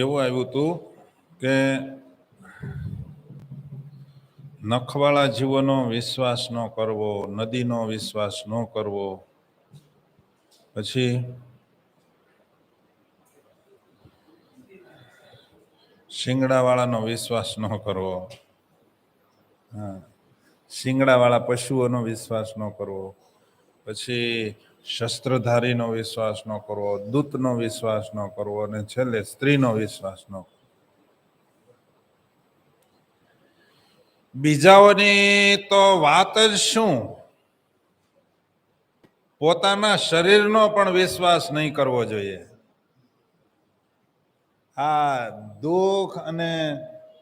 એવું આવ્યું હતું કે નખવાળા જીવોનો વિશ્વાસ ન કરવો, નદીનો વિશ્વાસ ન કરવો, પછી શિંગડાવાળાનો વિશ્વાસ ન કરવો, હા, શિંગડાવાળા પશુઓનો વિશ્વાસ ન કરવો, પછી શસ્ત્રધારીનો વિશ્વાસ ન કરવો, દૂતનો વિશ્વાસ ન કરવો, અને છેલ્લે સ્ત્રીનો વિશ્વાસ ન કરવો. બીજાઓની તો વાત જ શું, પોતાના શરીરનો પણ વિશ્વાસ નહીં કરવો જોઈએ. આ દુઃખ અને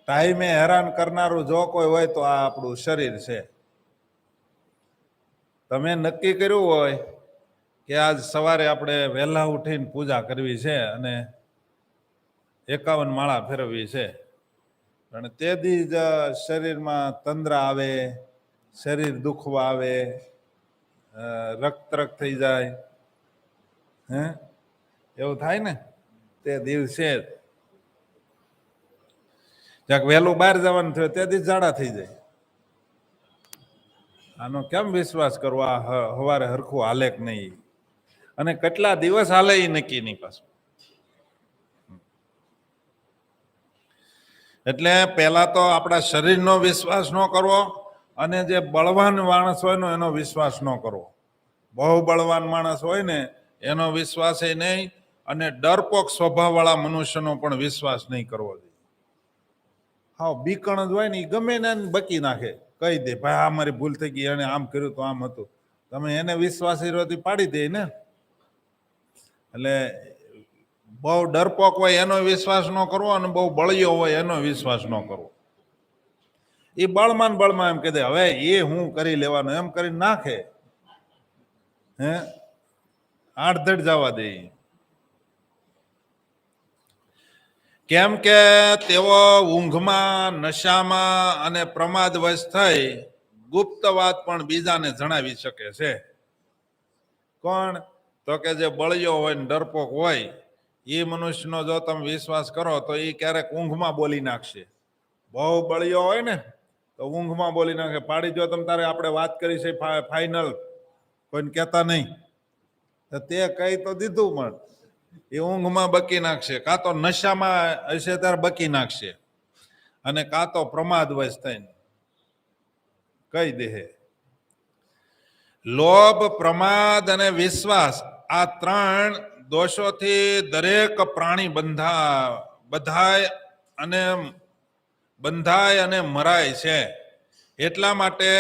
ટાઈમે હેરાન કરનારું જો કોઈ હોય તો આ આપણું શરીર છે. તમે નક્કી કર્યું હોય કે આજ સવારે આપણે વહેલા ઉઠીને પૂજા કરવી છે અને 51 માળા ફેરવવી છે, અને તે દી જ શરીરમાં તંદ્રા આવે, શરીર દુખવા આવે, રક્ત થઈ જાય, હે એવું થાય ને. તે દિવસે ક્યાંક વહેલું બહાર જવાનું થયું તે દિવસ ઝાડા થઈ જાય. આનો કેમ વિશ્વાસ કરવો? આ સવારે હરખું હાલે કે નહીં, અને કેટલા દિવસ હાલે એ નક્કી નહીં પાછું. એટલે પહેલા તો આપણા શરીરનો વિશ્વાસ ન કરવો, અને જે બળવાન માણસ હોય ને એનો વિશ્વાસ ન કરવો. બહુ બળવાન માણસ હોય ને એનો વિશ્વાસ એ નહીં, અને ડરપોક સ્વભાવવાળા મનુષ્યનો પણ વિશ્વાસ નહીં કરવો જોઈએ. હા, બીકણ જ હોય ને એ ગમે ને બકી નાખે, કહી દે ભાઈ આ મારી ભૂલ થઈ ગઈ, એને આમ કર્યું તો આમ હતું. તમે એને વિશ્વાસી પાડી દે ને. એટલે બહુ ડરપોક હોય એનો વિશ્વાસ ન કરવો, અને બહુ બળિયો હોય એનો વિશ્વાસ ન કરવો. એ બળમાં એમ કહે દે હવે એ હું કરી લેવાનું, એમ કરી નાખે, હે આડધડ જવા દે. કેમ કે તેઓ ઊંઘમાં, નશામાં અને પ્રમાદવશ થઈ ગુપ્ત વાત પણ બીજાને જણાવી શકે છે. કોણ? તો કે જે બળિયો હોય ને ડરપોક હોય એ મનુષ્યનો જો તમે વિશ્વાસ કરો તો એ ક્યારેક ઊંઘમાં બોલી નાખશે. બહુ બળિયો હોય ને તો ઊંઘમાં બોલી નાખે. પાડી જો તમે તારે આપણે વાત કરી છે ફાઇનલ, કોઈને કહેતા નહીં, તો તે કહી તો દીધું પણ એ ઊંઘમાં બકી નાખશે, કાં તો નશામાં હશે ત્યારે બકી નાખશે, અને કાં તો પ્રમાદવશ થઈને કહી દે. લોભ, પ્રમાદ અને વિશ્વાસ આ ત્રણ દોષોથી દરેક પ્રાણી બંધાય અને મરાય છે. એટલા માટે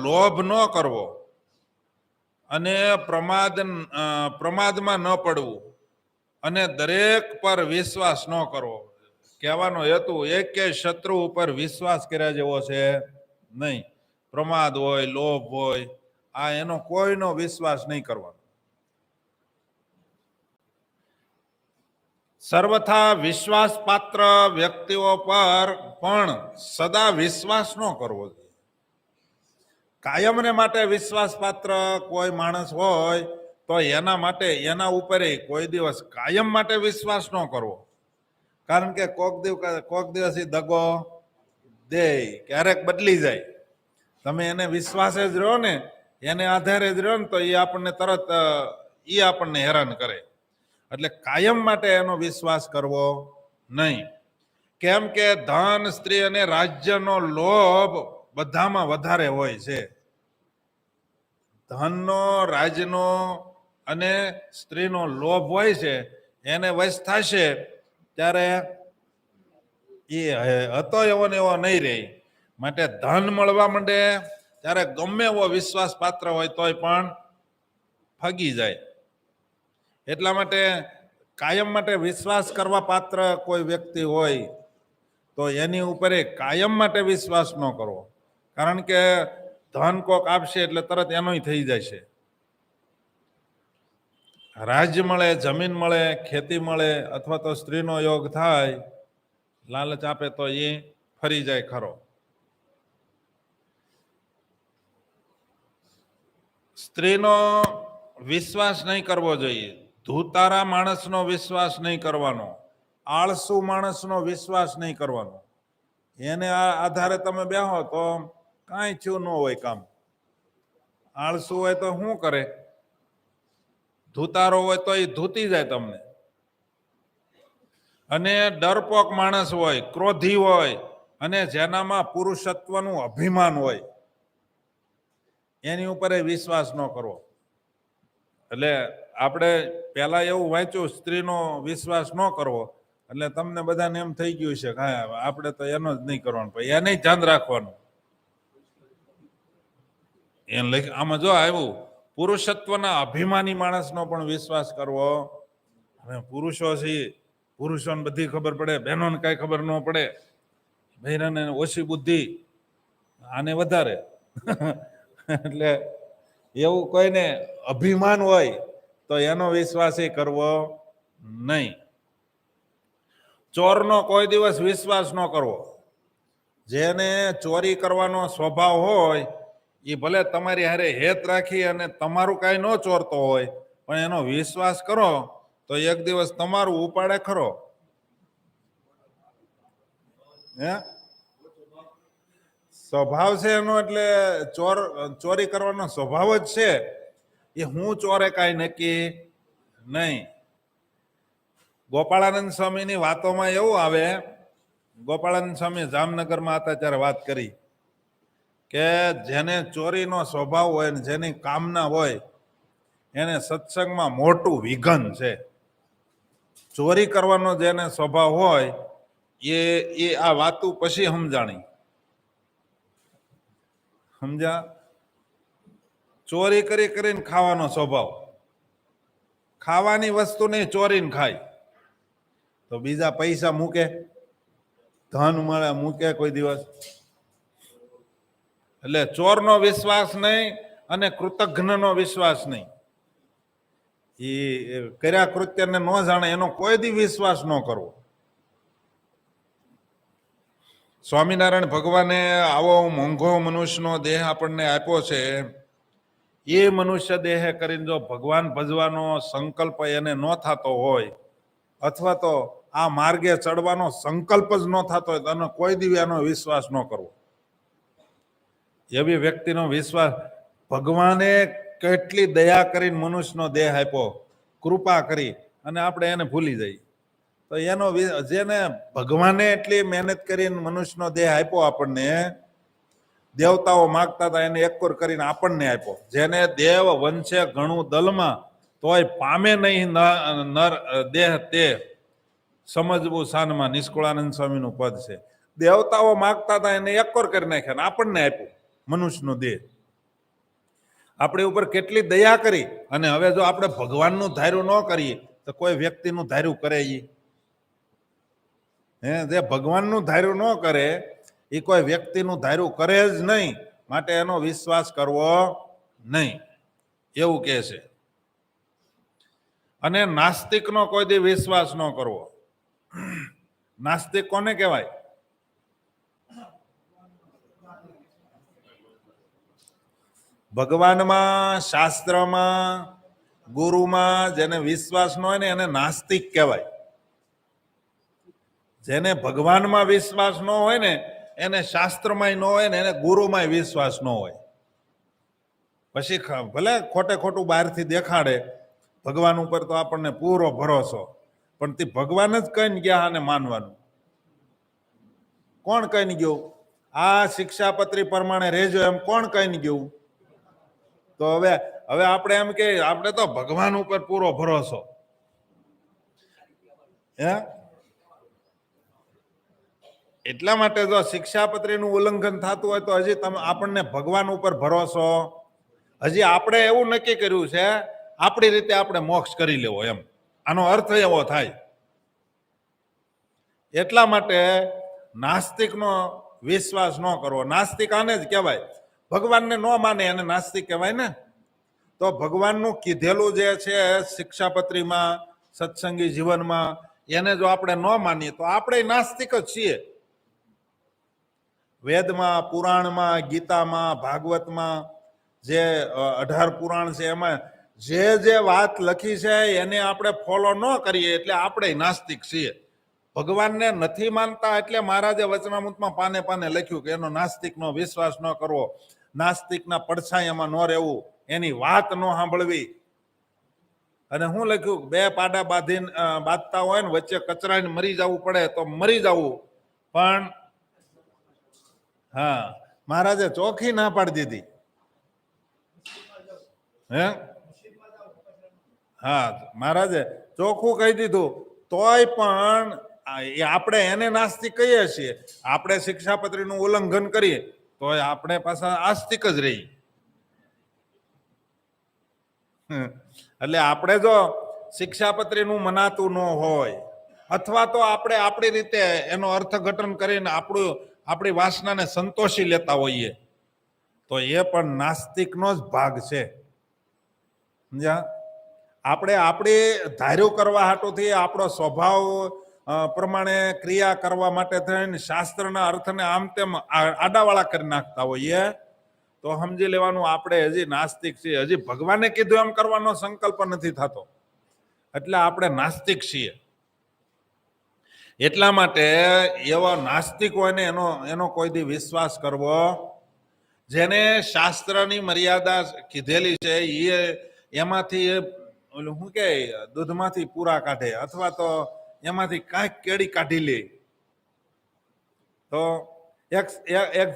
લોભ ન કરવો, અને પ્રમાદમાં ન પડવું, અને દરેક પર વિશ્વાસ ન કરવો. કહેવાનો હેતુ એક કે શત્રુ ઉપર વિશ્વાસ કર્યા જેવો છે નહીં. પ્રમાદ હોય, લોભ હોય, આ એનો કોઈનો વિશ્વાસ નહીં કરવાનો. સર્વથા વિશ્વાસપાત્ર વ્યક્તિઓ પર પણ સદા વિશ્વાસ ન કરવો જોઈએ. કાયમને માટે વિશ્વાસપાત્ર કોઈ માણસ હોય તો એના માટે એના ઉપર કોઈ દિવસ કાયમ માટે વિશ્વાસ ન કરવો. કારણ કે કોક દિવસ એ દગો દે, ક્યારેક બદલી જાય. તમે એને વિશ્વાસે જ રહો ને, એને આધારે જ રહો ને, તો એ આપણને તરત આપણને હેરાન કરે. એટલે કાયમ માટે એનો વિશ્વાસ કરવો નહીં. કેમ કે ધન, સ્ત્રી અને રાજ્યનો લોભ બધામાં વધારે હોય છે. ધનનો, રાજ્યનો અને સ્ત્રીનો લોભ હોય છે, એને વશ થશે ત્યારે એ હતો એવો ને એવો નહીં રહે. માટે ધન મળવા માંડે ત્યારે ગમે એવો વિશ્વાસ પાત્ર હોય તોય પણ ફગી જાય. એટલા માટે કાયમ માટે વિશ્વાસ કરવા પાત્ર કોઈ વ્યક્તિ હોય તો એની ઉપર કાયમ માટે વિશ્વાસ ન કરવો. કારણ કે ધન કોક આપશે એટલે તરત એનોય થઈ જશે. રાજ્ય મળે, જમીન મળે, ખેતી મળે, અથવા તો સ્ત્રીનો યોગ થાય, લાલચ આપે તો એ ફરી જાય ખરો. સ્ત્રીનો વિશ્વાસ નહીં કરવો જોઈએ. ધૂતારા માણસનો વિશ્વાસ નહીં કરવાનો. આળસુ માણસનો વિશ્વાસ નહીં કરવાનો. એને આ આધારે તમે બેહો તો કાંઈ થયું ન હોય કામ. આળસુ હોય તો શું કરે? ધૂતારો હોય તો એ ધૂતી જાય તમને. અને ડરપોક માણસ હોય, ક્રોધી હોય અને જેનામાં પુરુષત્વનું અભિમાન હોય એની ઉપર વિશ્વાસ ન કરવો. એટલે આપણે પહેલા એવું વાંચ્યું સ્ત્રીનો વિશ્વાસ ન કરવો, એટલે તમને બધાને એમ થઈ ગયું છે કે હા આપણે તો એનો જ નહીં કરવાનો, પણ એને ધ્યાન રાખવાનું. એને આમાં જો આવ્યું પુરુષત્વના અભિમાની માણસનો પણ વિશ્વાસ કરવો. હવે પુરુષો છે, પુરુષોને બધી ખબર પડે, બહેનોને કાંઈ ખબર ન પડે. બહેરાને ઓછી બુદ્ધિ, આને વધારે. એટલે એવું કોઈને અભિમાન હોય તો એનો વિશ્વાસ કરવો નહીં. ચોરનો કોઈ દિવસ વિશ્વાસ ન કરવો. જેને ચોરી કરવાનો સ્વભાવ હોય એ ભલે તમારી હારે હેત રાખી અને તમારું કાંઈ ન ચોરતો હોય, પણ એનો વિશ્વાસ કરો તો એક દિવસ તમારું ઉપાડે ખરો. હે સ્વભાવ છે એનો, એટલે ચોરી કરવાનો સ્વભાવ જ છે. એ હું ચોરે કાંઈ નક્કી નહીં. ગોપાળાનંદ સ્વામીની વાતોમાં એવું આવે, ગોપાળાનંદ સ્વામી જામનગરમાં હતા ત્યારે વાત કરી કે જેને ચોરીનો સ્વભાવ હોય ને જેની કામના હોય એને સત્સંગમાં મોટું વિઘન છે. ચોરી કરવાનો જેને સ્વભાવ હોય એ આ વાતું પછી સમજાણી. સમજ્યા? ચોરી કરીને ખાવાનો સ્વભાવ, ખાવાની વસ્તુ નહીં ચોરીને ખાય તો બીજા પૈસા મૂકે, ધન મળે મૂકે કોઈ દિવસ? એટલે ચોરનો વિશ્વાસ નહીં અને કૃતજ્ઞનો વિશ્વાસ નહીં. એ કર્યા કૃત્યને ન જાણે એનો કોઈ દી વિશ્વાસ ન કરવો. સ્વામિનારાયણ ભગવાને આવો મોંઘો મનુષ્યનો દેહ આપણને આપ્યો છે. એ મનુષ્ય દેહ કરીને જો ભગવાન ભજવાનો સંકલ્પ એને ન થતો હોય, અથવા તો આ માર્ગે ચડવાનો સંકલ્પ જ ન થતો હોય તો એનો કોઈ દિવસ એનો વિશ્વાસ ન કરવો. એવી વ્યક્તિનો વિશ્વાસ, ભગવાને કેટલી દયા કરીને મનુષ્યનો દેહ આપ્યો, કૃપા કરી, અને આપણે એને ભૂલી જઈએ તો એનો જેને ભગવાને એટલી મહેનત કરીને મનુષ્યનો દેહ આપ્યો આપણને, દેવતાઓ માગતા હતા એને એકકોર કરીને આપણને આપ્યો. જેને દેવ વંશે ઘણું દલમાં તોય પામે નહીં નર દેહ તે સમજવું સાનમાં, નિષ્કુળાનંદ સ્વામીનું પદ છે. દેવતાઓ માગતા હતા એને એકકોર કરી નાખ્યા, આપણને આપ્યું મનુષ્યનો દેહ. આપણી ઉપર કેટલી દયા કરી. અને હવે જો આપણે ભગવાનનું ધાર્યું ન કરીએ તો કોઈ વ્યક્તિનું ધાર્યું કરે? જે ભગવાનનું ધાર્યું ન કરે એ કોઈ વ્યક્તિનું ધાર્યું કરે જ નહીં. માટે એનો વિશ્વાસ કરવો નહીં, એવું કહે છે. અને નાસ્તિકનો કોઈ દી વિશ્વાસ ન કરવો. નાસ્તિક કોને કહેવાય? ભગવાનમાં, શાસ્ત્રમાં, ગુરુમાં જેને વિશ્વાસ ન હોય ને એને નાસ્તિક કહેવાય. જેને ભગવાનમાં વિશ્વાસ ન હોય ને એને શાસ્ત્રમાંય ન હોય ને એને ગુરુમાંય વિશ્વાસ ન હોય. પછી ભલે ખોટું બહારથી દેખાડે, ભગવાન ઉપર તો આપણને પૂરો ભરોસો, પણ તે ભગવાન જ કહીને ગયા અને માનવાનું. કોણ કહીને ગયું? આ શિક્ષાપત્રી પ્રમાણે રહેજો એમ કોણ કહીને ગયું? તો હવે આપણે એમ કે આપણે તો ભગવાન ઉપર પૂરો ભરોસો. હે એટલા માટે જો શિક્ષાપત્રીનું ઉલ્લંઘન થતું હોય તો હજી તમે આપણને ભગવાન ઉપર ભરોસો, હજી આપણે એવું નક્કી કર્યું છે આપણી રીતે આપણે મોક્ષ કરી લેવો, એમ આનો અર્થ એવો થાય. એટલા માટે નાસ્તિકનો વિશ્વાસ ન કરવો. નાસ્તિક આને જ કહેવાય, ભગવાનને ન માને એને નાસ્તિક કહેવાય ને. તો ભગવાનનું કીધેલું જે છે શિક્ષાપત્રીમાં, સત્સંગી જીવનમાં, એને જો આપણે ન માનીએ તો આપણે નાસ્તિક જ છીએ. વેદમાં, પુરાણમાં, ગીતામાં, ભાગવતમાં જે 18 પુરાણ છે એમાં જે વાત લખી છે એને આપણે ફોલો ન કરીએ એટલે આપણે નાસ્તિક છીએ. ભગવાનને નથી માનતા એટલે મહારાજે વચનામૃતમાં પાને પાને લખ્યું કે એનો નાસ્તિકનો વિશ્વાસ ન કરવો, નાસ્તિકના પડછાયામાં ન રહેવું, એની વાત ન સાંભળવી. અને હું લખ્યું બે પાડા બાંધતા હોય ને વચ્ચે કચરાને મરી જવું પડે તો મરી જવું, પણ હા મહારાજે ચોખ્ખી ના પાડી દીધી. હે હા મહારાજે ચોખ્ખું કહી દીધું. તોય પણ આપણે એને નાસ્તિક કહીએ છીએ. આપણે શિક્ષાપત્રીનું ઉલ્લંઘન કરીએ તો આપણે પાછા આસ્તિક જ રહી. એટલે આપણે જો શિક્ષાપત્રીનું મનાતું ન હોય અથવા તો આપણે આપણી રીતે એનો અર્થઘટન કરીને આપણી વાસનાને સંતોષી લેતા હોઈએ તો એ પણ નાસ્તિકનો જ ભાગ છે. સમજ્યા? આપણે આપણી ધાર્યું કરવા હાટુથી આપણો સ્વભાવ પ્રમાણે ક્રિયા કરવા માટે થઈને શાસ્ત્રના અર્થને આમ તેમ આડાવાળા કરી નાખતા હોઈએ તો સમજી લેવાનું આપણે હજી નાસ્તિક છીએ. હજી ભગવાને કીધું એમ કરવાનો સંકલ્પ નથી થતો, એટલે આપણે નાસ્તિક છીએ. એટલા માટે એવા નાસ્તિક હોય ને એનો કોઈ દી વિશ્વાસ કરવો. જેને શાસ્ત્રની મર્યાદા કીધેલી છે એમાંથી ઓલું શું કે દૂધમાંથી પૂરા કાઢે અથવા તો એમાંથી કાંઈક કેળી કાઢી લે. તો એક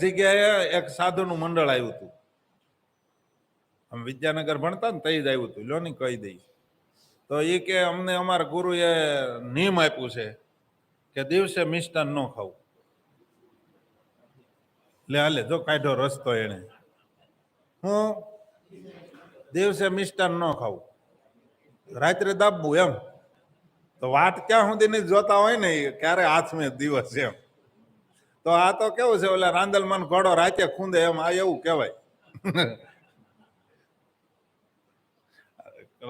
જગ્યાએ એક સાધુનું મંડળ આવ્યું હતું. આમ વિદ્યાનગર ભણતા ને તઈ જ આવ્યું હતું. લો ની કહી દઈ. તો એ કે અમને અમારા ગુરુએ નિયમ આપ્યું છે કે દિવસે મિષ્ટાન ન ખાવું. લે હાલે જો કાઢ્યો રસ્તો એને. હું દિવસે મિષ્ટાન ન ખાવું, રાત્રે દાબવું એમ. તો વાટ ક્યાં સુધી નહીં જોતા હોય ને ક્યારે હાથમે દિવસ એમ. તો આ તો કેવું છે ઓલા રાંદલમાન ઘોડો રાતે ખૂંદે એમ, આ એવું કહેવાય.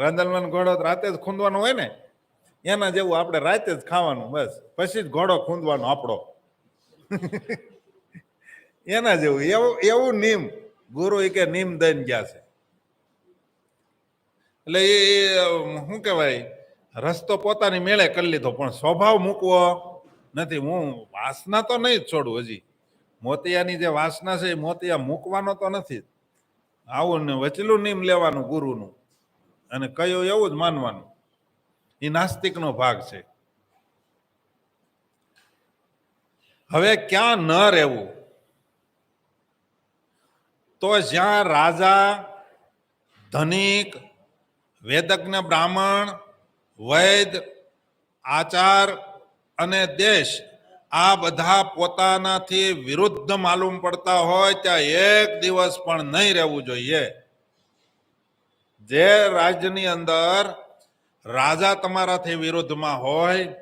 રાંદલમાન ઘોડો રાતે જ ખૂંદવાનો હોય ને એના જેવું આપણે રાતે જ ખાવાનું, બસ પછી જ ઘોડો ખૂંદવાનો આપણો. એના જેવું એવું નિયમ ગુરુ એ કે નિયમ દઈને ગયા છે. એટલે એ શું કહેવાય રસ્તો પોતાની મેળે કરી લીધો પણ સ્વભાવ મૂકવો નથી. હું વાસના તો નહીં જ છોડું. હજી મોતિયાની જે વાસના છે એ મોતિયા મૂકવાનો તો નથી. આવું ને વચલું નિયમ લેવાનું ગુરુનું અને કયું એવું જ માનવાનું. એ નાસ્તિકનો ભાગ છે. હવે ક્યાં ન રહેવું? તો જ્યાં રાજા, ધનિક, વેદજ્ઞ બ્રાહ્મણ, વૈદ, આચાર અને દેશ આ બધા પોતાનાથી વિરુદ્ધ માલુમ પડતા હોય ત્યાં એક દિવસ પણ નહીં રહેવું જોઈએ. જે રાજ્યની અંદર રાજા તમારાથી વિરુદ્ધમાં હોય,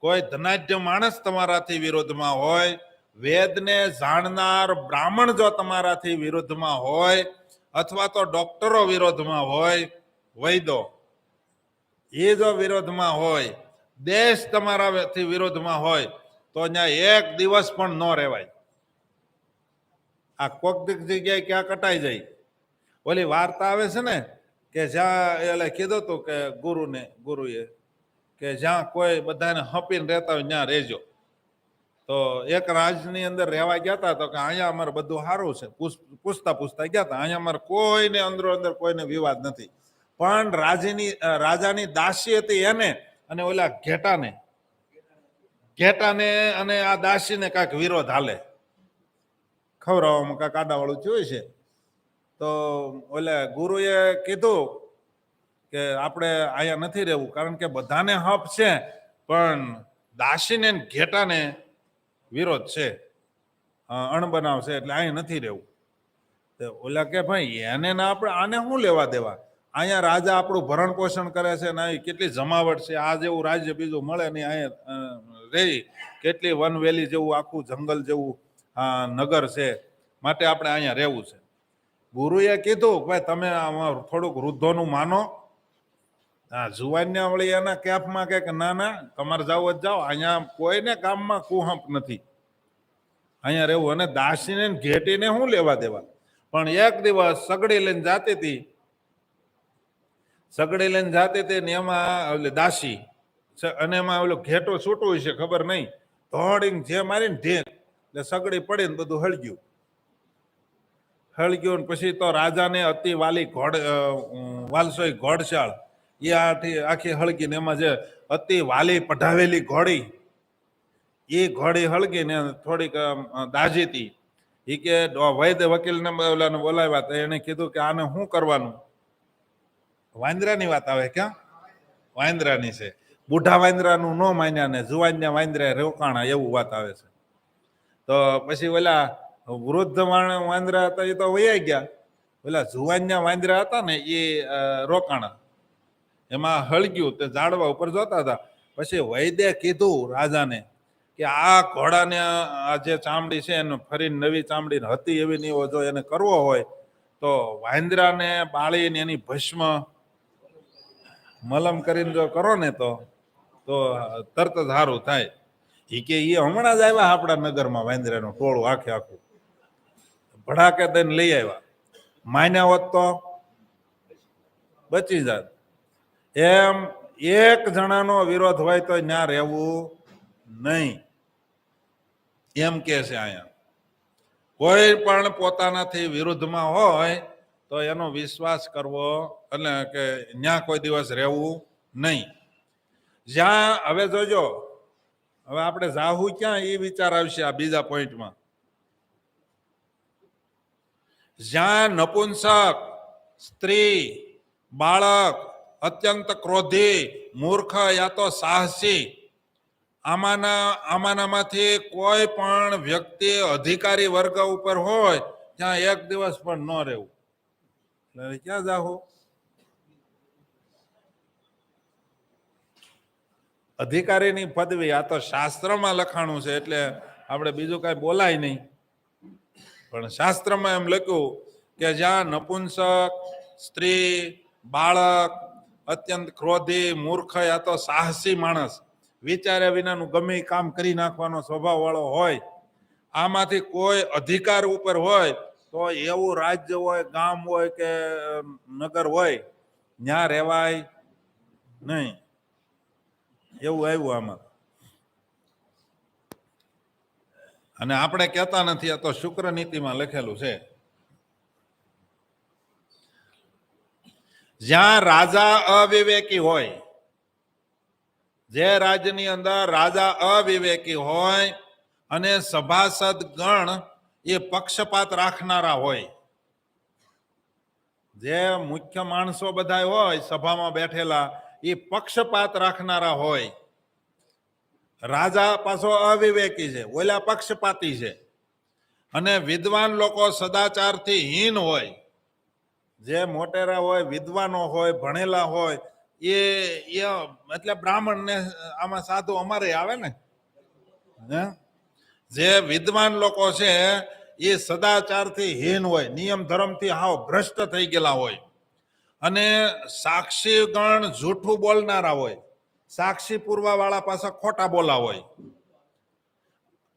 કોઈ ધનાઢ્ય માણસ તમારાથી વિરુદ્ધમાં હોય, વેદને જાણનાર બ્રાહ્મણ જો તમારાથી વિરુદ્ધમાં હોય અથવા તો ડોક્ટરો વિરોધમાં હોય, વૈદો એ જો વિરોધમાં હોય, દેશ તમારાથી વિરોધમાં હોય તો ત્યાં એક દિવસ પણ ન રહેવાય. આ કોક જગ્યાએ ક્યાં કટાઈ જાય. ઓલી વાર્તા આવે છે ને કે જ્યાં એટલે કીધું હતું કે ગુરુએ કે જ્યાં કોઈ બધાને હપીને રહેતા હોય ત્યાં રહેજો. તો એક રાજની અંદર રહેવા ગયા હતા તો કે અહીંયા અમારે બધું સારું છે. પૂછતા ગયા હતા અહીંયા અમારે કોઈને અંદરો અંદર કોઈને વિવાદ નથી. પણ રાજાની દાસી હતી એને અને ઓલા ઘેટાને અને આ દાસીને કાંઈક વિરોધ હાલે. ખવડાવવામાં કાંઈક આડાવાળું થયું છે. તો ઓલે ગુરુએ કીધું કે આપણે અહીંયા નથી રહેવું કારણ કે બધાને હપ છે પણ દાસીને ઘેટાને વિરોધ છે, અણબનાવ છે, એટલે અહીંયા નથી રહેવું. તો ઓલા કે ભાઈ એને ના આપણે આને શું લેવા દેવા? અહીંયા રાજા આપણું ભરણ પોષણ કરે છે ને અહીં કેટલી જમાવટ છે. આ જેવું રાજ્ય બીજું મળે નહીં. અહીંયા રહી કેટલી વનવેલી જેવું આખું જંગલ જેવું નગર છે, માટે આપણે અહીંયા રહેવું છે. ગુરુએ કીધું ભાઈ તમે થોડુંક વૃદ્ધોનું માનો. જુવાનને વળી એના કેફમાં કે ના ના તમારે જાવ જ જાઓ, અહીંયા કોઈને કામમાં કુહંપ નથી, અહીંયા રહેવું. અને દાસીને ઘેટીને શું લેવા દેવા? પણ એક દિવસ સગડી લઈને જાતી હતી ને એમાં દાસી અને એમાં ઓલું ઘેટો છૂટું છે ખબર નહીં, ધોડીને જે મારીને ઢેર એટલે સગડી પડીને બધું હળગ્યું. હળગ્યું પછી તો રાજાને અતિ વાલી વાલસોઈ ઘોડશાળ એ આખી હળગીને એમાં જે અતિ વાલી પઢાવેલી ઘોડી એ ઘોડી હળગીને થોડીક દાજી હતી. એ કે વૈદ્ય વકીલને બોલાવ્યા તો એને કીધું કે આને શું કરવાનું. વાંદરાની વાત આવે ક્યાં? વાંદરાની છે. બુઢા વાંદરાનું ન માન્યા ને જુવાનના વાંદરા રોકાણા એવું વાત આવે છે. તો પછી ઓલા વૃદ્ધ વાંદરા હતા એ તો વૈયા ગયા, ઓલા જુવાનના વાંદરા હતા ને એ રોકાણા. એમાં હળગ્યું તે ઝાડવા ઉપર જોતા હતા. પછી વૈદ્ય કીધું રાજાને કે આ ઘોડાને આ જે ચામડી છે એને ફરી નવી ચામડી હતી એવી નહીં હોય, જો એને કરવો હોય તો વાંદરાને બાળીને એની ભસ્મ મલમ કરીને જો કરો ને તો તરત જ સારું થાય. એ કે એ હમણાં જ આવ્યા આપણા નગરમાં વાંદરાનું ટોળું આખે આખું ભડાકે દઈને લઈ આવ્યા. માન્યા હોત તો બચી જાત. એમ એક જણાનો વિરોધ હોય તો ત્યાં રહેવું નહીં એમ કે છે અહીંયા. કોઈ પણ પોતાનાથી વિરુદ્ધમાં હોય તો એનો વિશ્વાસ કરવો એટલે કે ત્યાં કોઈ દિવસ રહેવું નહીં. જ્યાં હવે જોજો, હવે આપણે જાહુ ક્યાં એ વિચાર આવશે આ બીજા પોઈન્ટમાં. જ્યાં નપુંસક, સ્ત્રી, બાળક, અત્યંત ક્રોધી, મૂર્ખ યા તો સાહસી આમાંનામાંથી કોઈ પણ વ્યક્તિ અધિકારી વર્ગ ઉપર હોય ત્યાં એક દિવસ પણ ન રહેવું. ક્યાં જાહો? અધિકારીની પદવી આ તો શાસ્ત્રમાં લખાણું છે એટલે આપણે બીજું કઈ બોલાય નહીં. પણ શાસ્ત્રમાં એમ લખ્યું કે જ્યાં નપુંસક, સ્ત્રી, બાળક, અત્યંત ક્રોધી, મૂર્ખ યા તો સાહસી માણસ, વિચાર્યા વિનાનું ગમે કામ કરી નાખવાનો સ્વભાવ વાળો હોય, આમાંથી કોઈ અધિકાર ઉપર હોય તો એવું રાજ્ય હોય, ગામ હોય કે નગર હોય ત્યાં રહેવાય નહીં. એવું આવ્યું આમાં. અને આપણે કહેતા નથી, આ તો શુક્ર નીતિમાં લખેલું છે. જ્યાં રાજા અવિવેકી હોય, જે રાજ્યની અંદર રાજા અવિવેકી હોય અને સભાસદ ગણ એ પક્ષપાત રાખનારા હોય, જે મુખ્ય માણસો બધા હોય સભામાં બેઠેલા એ પક્ષપાત રાખનારા હોય. રાજા પાછો અવિવેકી છે, ઓલા પક્ષપાતી છે. અને વિદ્વાન લોકો સદાચારથી હીન હોય, જે મોટેરા હોય, વિદ્વાનો હોય, ભણેલા હોય, એ એટલે બ્રાહ્મણ ને આમાં સાધુ અમારે આવે ને. જે વિદ્વાન લોકો છે એ સદાચારથી હીન હોય, નિયમ ધર્મથી હાવ ભ્રષ્ટ થઈ ગયેલા હોય. અને સાક્ષી ગણ જૂઠું બોલનારા હોય, સાક્ષી પૂરવા વાળા પાછા ખોટા બોલા હોય.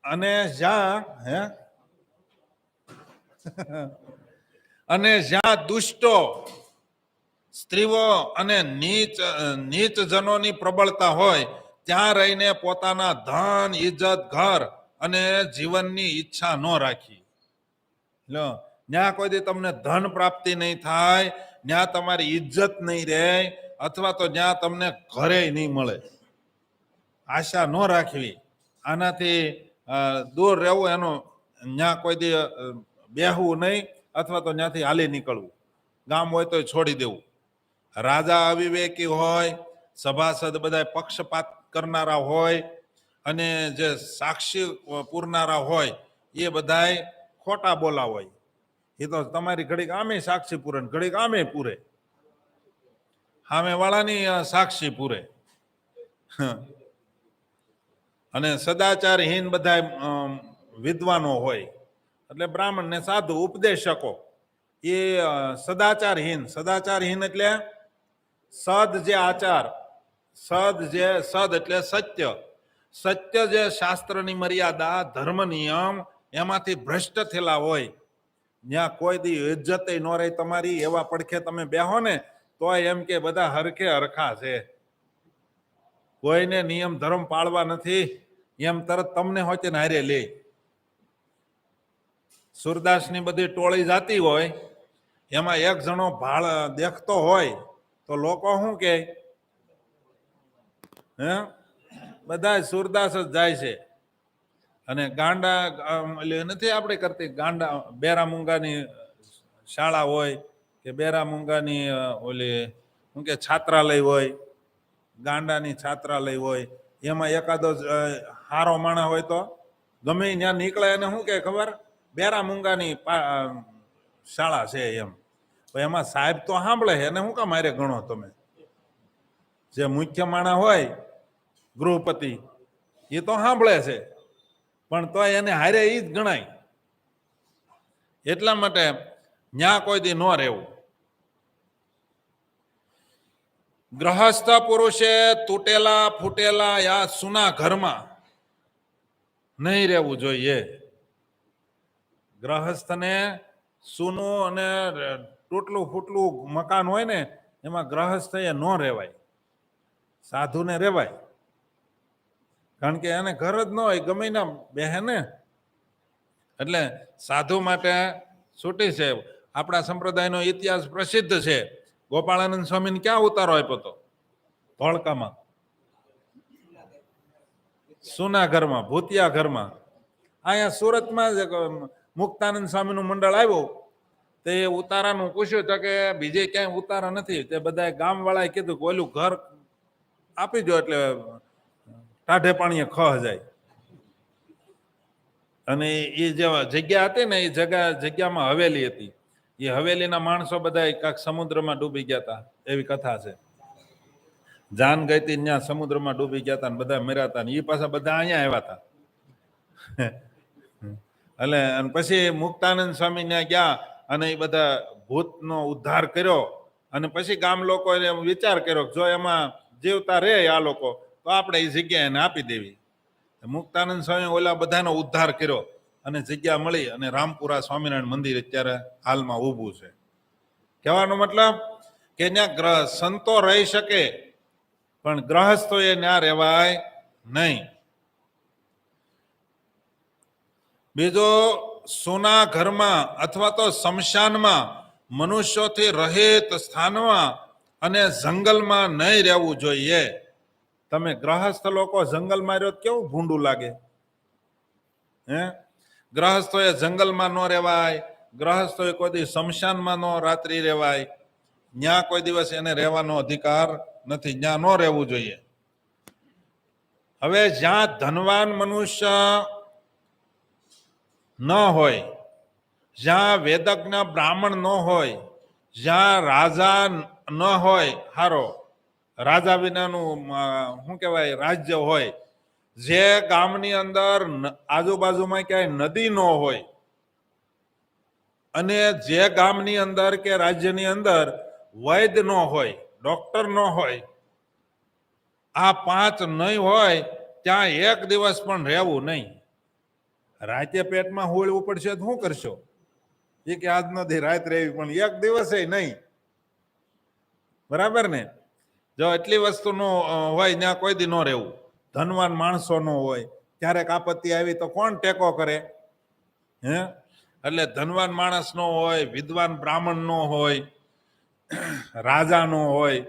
અને જ્યાં દુષ્ટો, સ્ત્રીઓ અને નીચ જનોની પ્રબળતા હોય ત્યાં રહીને પોતાના ધન, ઇજ્જત, ઘર અને જીવનની ઈચ્છા ન રાખી. ત્યાં કોઈ દી તમને ધન પ્રાપ્તિ નહીં થાય, ત્યાં તમારી ઇજ્જત નહીં રહે, અથવા તો જ્યાં તમને ઘરે નહીં મળે. આશા ન રાખવી, આનાથી દૂર રહેવું. એનું ત્યાં કોઈ દી બેહવું નહીં, અથવા તો ત્યાંથી હાલી નીકળવું. ગામ હોય તો છોડી દેવું. રાજા અવિવેકી હોય, સભાસદ બધા પક્ષપાત કરનારા હોય, અને જે સાક્ષી પૂરનારા હોય એ બધા ખોટા બોલા હોય. એ તો તમારી ઘડીક આમે સાક્ષી પૂરે, ઘડીક આમે પૂરે, સામે વાળાની સાક્ષી પૂરે. અને સદાચારહીન બધા વિદ્વાનો હોય, એટલે બ્રાહ્મણ ને સાધુ ઉપદેશકો એ સદાચારહીન. સદાચારહીન એટલે સદ જે આચાર, સદ એટલે સત્ય, સત્ય જે શાસ્ત્રની મર્યાદા, ધર્મ નિયમ એમાંથી ભ્રષ્ટ થયેલા હોય, ત્યાં કોઈ દી ઇજ્જત ન રહે તમારી. એવા પડખે તમે બેહો ને તો એમ કે બધા હરખે હરખા છે. કોઈને નિયમ ધર્મ પાળવા નથી એમ તરત તમને હોતે ને હારે લે. સુરદાસની બધી ટોળી જાતી હોય એમાં એક જણો ભાળ દેખતો હોય તો લોકો શું કે હે બધા સુરદાસ જ જાય છે. અને ગાંડા નથી આપણે કરતી ગાંડા બેરા મૂંગાની શાળા હોય કે બેરા મૂંગાની ઓલી શું કે છાત્રાલય હોય, ગાંડાની છાત્રાલય હોય, એમાં એકાદો હારો માણસ હોય તો ગમે ત્યાં નીકળે એને શું કે ખબર બેરા મૂંગાની શાળા છે એમ. એમાં સાહેબ તો સાંભળે એને શું કામ મારે ગણો તમે? જે મુખ્ય માણસ હોય ગૃહપતિ એ તો સાંભળે છે પણ તો એને હારે એ જ ગણાય. એટલા માટે ન્યા કોઈ દી ન રહેવું. ગ્રહસ્થ પુરુષે તૂટેલા ફૂટેલા યા સુના ઘરમાં નહીં રહેવું જોઈએ. ગ્રહસ્થને સૂનું અને તૂટલું ફૂટલું મકાન હોય ને એમાં ગ્રહસ્થ એ ન રહેવાય, સાધુને રહેવાય. કારણ કે એને ઘર જ ન હોય, ગમે ના બેહે ને. એટલે સાધુ માટે છૂટી છે. આપણા સંપ્રદાયનો ઇતિહાસ પ્રસિદ્ધ છે. ગોપાળાનંદ સ્વામીને ક્યાં ઉતારો આપ્યો હતો? ધોળકામાં, સુના ઘરમાં, ભૂતિયા ઘરમાં. અહીંયા સુરતમાં જ મુક્તાનંદ સ્વામીનું મંડળ આવ્યું તે ઉતારાનું પૂછ્યું તો કે બીજે ક્યાંય ઉતારા નથી. તે બધા ગામવાળાએ કીધું કે ઓલું ઘર આપી દો એટલે ટાઢે પાણીએ ખહ જાય. અને એ જે જગ્યા હતી ને એ જગ્યામાં હવેલી હતી. એ હવેલીના માણસો બધા કાંક સમુદ્રમાં ડૂબી ગયા હતા એવી કથા છે. જાન ગઈ હતી ત્યાં સમુદ્રમાં ડૂબી ગયા હતા ને બધા મર્યા હતા ને એ પાછા બધા અહીંયા આવ્યા હતા. એટલે પછી મુક્તાનંદ સ્વામી ત્યાં ગયા અને એ બધા ભૂતનો ઉદ્ધાર કર્યો. અને પછી ગામ લોકોએ વિચાર કર્યો જો એમાં જીવતા રહે આ લોકો તો આપણે એ જગ્યા એને આપી દેવી. મુક્તાનંદ સ્વામી ઓલા બધાનો ઉદ્ધાર કર્યો અને જગ્યા મળી અને રામપુરા સ્વામિનારાયણ મંદિર અત્યારે હાલમાં ઊભું છે. કહેવાનો મતલબ કે ત્યાં સંતો રહી શકે પણ ગ્રહસ્થોએ ત્યાં રહેવાય નહીં. બીજો, સોના ઘરમાં અથવા તો શમશાનમાં, મનુષ્યોથી રહિત સ્થાનમાં અને જંગલમાં નહીં રહેવું જોઈએ. તમે ગ્રહસ્થ લોકો જંગલમાં રહ્યો કેવું ભૂંડું લાગે હે? ગ્રહસ્થોએ જંગલમાં ન રહેવાય, ગ્રહસ્થોએ કોઈ દિવસ શમશાનમાં ન રાત્રિ રહેવાય. ત્યાં કોઈ દિવસ એને રહેવાનો અધિકાર નથી, ત્યાં ન રહેવું જોઈએ. હવે જ્યાં ધનવાન મનુષ્ય ન હોય, જ્યાં વેદજ્ઞ બ્રાહ્મણ ન હોય, જ્યાં રાજા ન હોય, હારો રાજા વિનાનું શું કહેવાય રાજ્ય હોય, જે ગામની અંદર આજુબાજુમાં ક્યાંય નદી ન હોય અને જે ગામની અંદર કે રાજ્યની અંદર વૈદ્ય ન હોય, ડોક્ટર ન હોય, આ પાંચ નહીં હોય ત્યાં એક દિવસ પણ રહેવું નહીં. રાતે પેટમાં હોળવું પડશે તો શું કરશો? એ કે આજ નથી રાત રહેવી પણ એક દિવસે નહીં. બરાબર ને? જો એટલી વસ્તુ નો હોય ત્યાં કોઈ દી ન રહેવું. ધનવાન માણસો નો હોય, ક્યારેક આપત્તિ આવી તો કોણ ટેકો કરે હે? એટલે ધનવાન માણસ નો હોય, વિદ્વાન બ્રાહ્મણ નો હોય, રાજા નો હોય,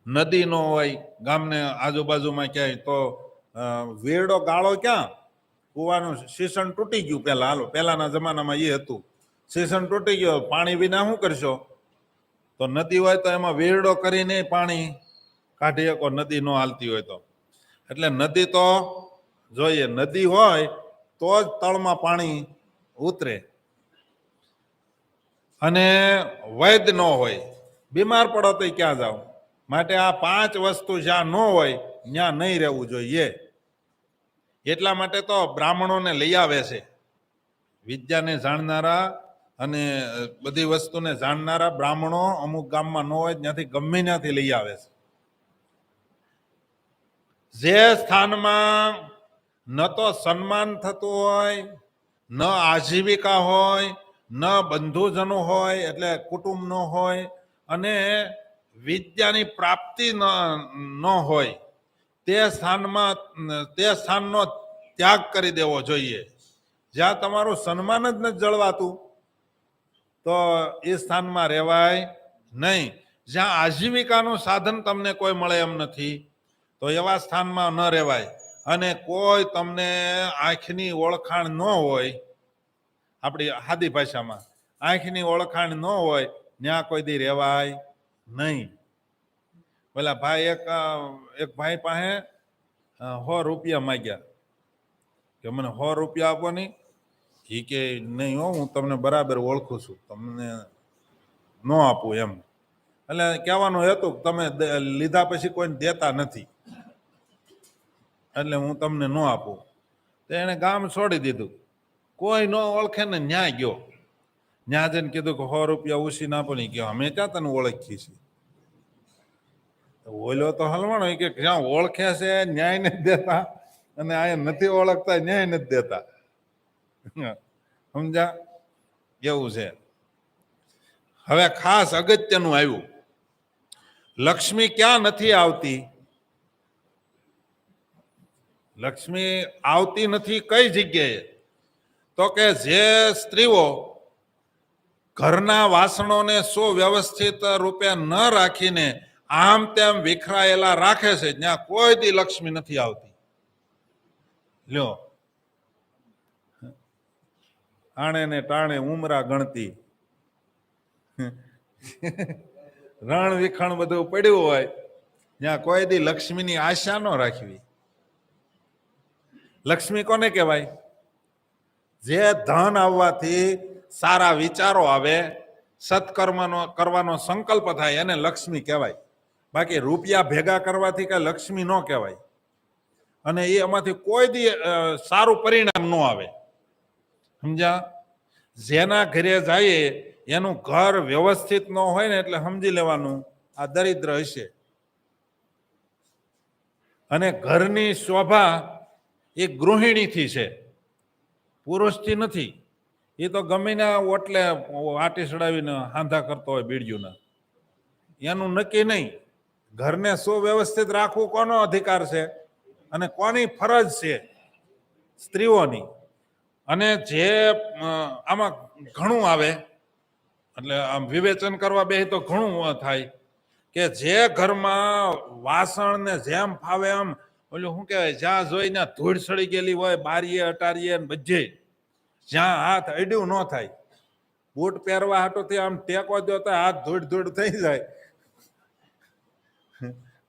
નદી નો હોય ગામને આજુબાજુમાં ક્યાંય, તો વેરડો ગાળો ક્યાં? કુવાનું શીશણ તૂટી ગયું પેલા, હાલો પેલાના જમાનામાં એ હતું, શીશણ તૂટી ગયો, પાણી વિના શું કરશો? તો નદી હોય તો એમાં વેરડો કરીને પાણી કાઢી શકો, નદી ન હાલતી હોય તો. એટલે નદી તો જોઈએ, નદી હોય તો જ તળમાં પાણી ઉતરે. અને વૈદ્ય ન હોય, બીમાર પડો તો ક્યાં જાવ? માટે આ પાંચ વસ્તુ જ્યાં ન હોય ત્યાં નહીં રહેવું જોઈએ. એટલા માટે તો બ્રાહ્મણોને લઈ આવે છે, વિદ્યાને જાણનારા અને બધી વસ્તુને જાણનારા બ્રાહ્મણો અમુક ગામમાં ન હોય ત્યાંથી ગમે ત્યાંથી લઈ આવે છે. જે સ્થાનમાં ન તો સન્માન થતું હોય, ન આજીવિકા હોય, ન બંધુજનો હોય એટલે કુટુંબ ન હોય, અને વિદ્યાની પ્રાપ્તિ ન હોય તે સ્થાનનો ત્યાગ કરી દેવો જોઈએ. જ્યાં તમારું સન્માન જ નથી જળવાતું તો એ સ્થાનમાં રહેવાય નહીં. જ્યાં આજીવિકાનું સાધન તમને કોઈ મળે એમ નથી તો એવા સ્થાનમાં ન રહેવાય. અને કોઈ તમને આંખની ઓળખાણ ન હોય, આપણી સાદી ભાષામાં આંખની ઓળખાણ ન હોય ત્યાં કોઈ દી રહેવાય નહીં. પેલા ભાઈ એક ભાઈ પાસે 100 રૂપિયા માંગ્યા કે મને 100 રૂપિયા આપો નહીં. એ કે નહીં હો, હું તમને બરાબર ઓળખું છું, તમને ન આપું એમ. એટલે કહેવાનું હતું તમે લીધા પછી કોઈને દેતા નથી એટલે હું તમને ન આપું. તો એને ગામ છોડી દીધું, કોઈ ન ઓળખે ને ન્યા ગયો. ન્યા જઈને કીધું કે 100 રૂપિયા ઉછીને આપો નહીં. કે અમે ક્યાં તને ઓળખીએ છીએ. ઓલો તો હલવાણો કે જ્યાં ઓળખે છે ન્યાય નથી દેતા અને આ નથી ઓળખતા ન્યાય નથી દેતા. સમજા? એવું છે. હવે ખાસ અગત્યનું આવ્યું, લક્ષ્મી ક્યાં નથી આવતી? લક્ષ્મી આવતી નથી કઈ જગ્યાએ? તો કે જે સ્ત્રીઓ ઘરના વાસણોને સુવ્યવસ્થિત રૂપે ન રાખીને આમ તેમ વિખરાયેલા રાખે છે ત્યાં કોઈ દી લક્ષ્મી નથી આવતી. લ્યો, આણે ને ટાણે ઉમરા ગણતી, રણ વિખણ બધું પડ્યું હોય ત્યાં કોઈ દી લક્ષ્મીની આશા ન રાખવી. લક્ષ્મી કોને કહેવાય? જે ધન આવવાથી સારા વિચારો આવે, સત્કર્મનો કરવાનો સંકલ્પ થાય એને લક્ષ્મી કહેવાય. બાકી રૂપિયા ભેગા કરવાથી કઈ લક્ષ્મી ન કહેવાય. અને એ એમાંથી કોઈ દી સારું પરિણામ ન આવે. સમજ્યા? જેના ઘરે જઈએ એનું ઘર વ્યવસ્થિત ન હોય ને એટલે સમજી લેવાનું આ દરિદ્ર હશે. અને ઘરની શોભા એ ગૃહિણીથી છે, પુરુષથી નથી. એ તો ગમે ને ઓટલે આટી ચડાવીને હાંધા કરતો હોય બીડિયુંના, એનું નક્કી નહીં. ઘરને સુવ્યવસ્થિત રાખવું કોનો અધિકાર છે અને કોની ફરજ છે? સ્ત્રીઓની. અને જે આમાં ઘણું આવે એટલે આમ વિવેચન કરવા બે તો ઘણું થાય કે જે ઘરમાં વાસણ ને જેમ ફાવે એમ ઓલું શું કહેવાય, જ્યાં જોઈને ધૂળ સડી ગયેલી હોય બારીએ અટારીએ બધે, જ્યાં હાથ અડ્યું ન થાય. બૂટ પહેરવા હાટોથી આમ ટેકો દો તો હાથ ધૂળ થઈ જાય.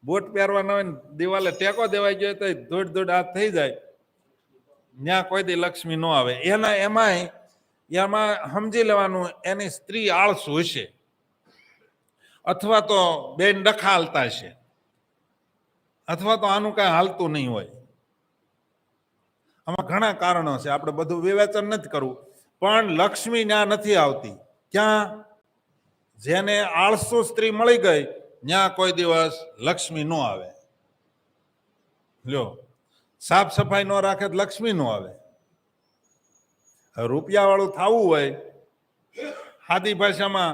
બૂટ પહેરવા ન હોય ને દિવાલે ટેકો દેવાઈ ગયો તો ધૂળ હાથ થઈ જાય. ત્યાં કોઈ દી લક્ષ્મી ન આવે. એમાં સમજી લેવાનું એની સ્ત્રી આળસુ હશે અથવા તો બેન ડખા હાલતા હશે અથવા તો આનું કઈ હાલતું નહીં હોય. આમાં ઘણા કારણો છે, આપણે બધું વિવેચન નથી કરવું. પણ લક્ષ્મી ત્યાં નથી આવતી. ક્યાં? જેને આળસુ સ્ત્રી મળી ગઈ ત્યાં કોઈ દિવસ લક્ષ્મી ન આવે. લ્યો, સાફ સફાઈ ન રાખે તો લક્ષ્મી ન આવે. રૂપિયા વાળું થવું હોય, સાદી ભાષામાં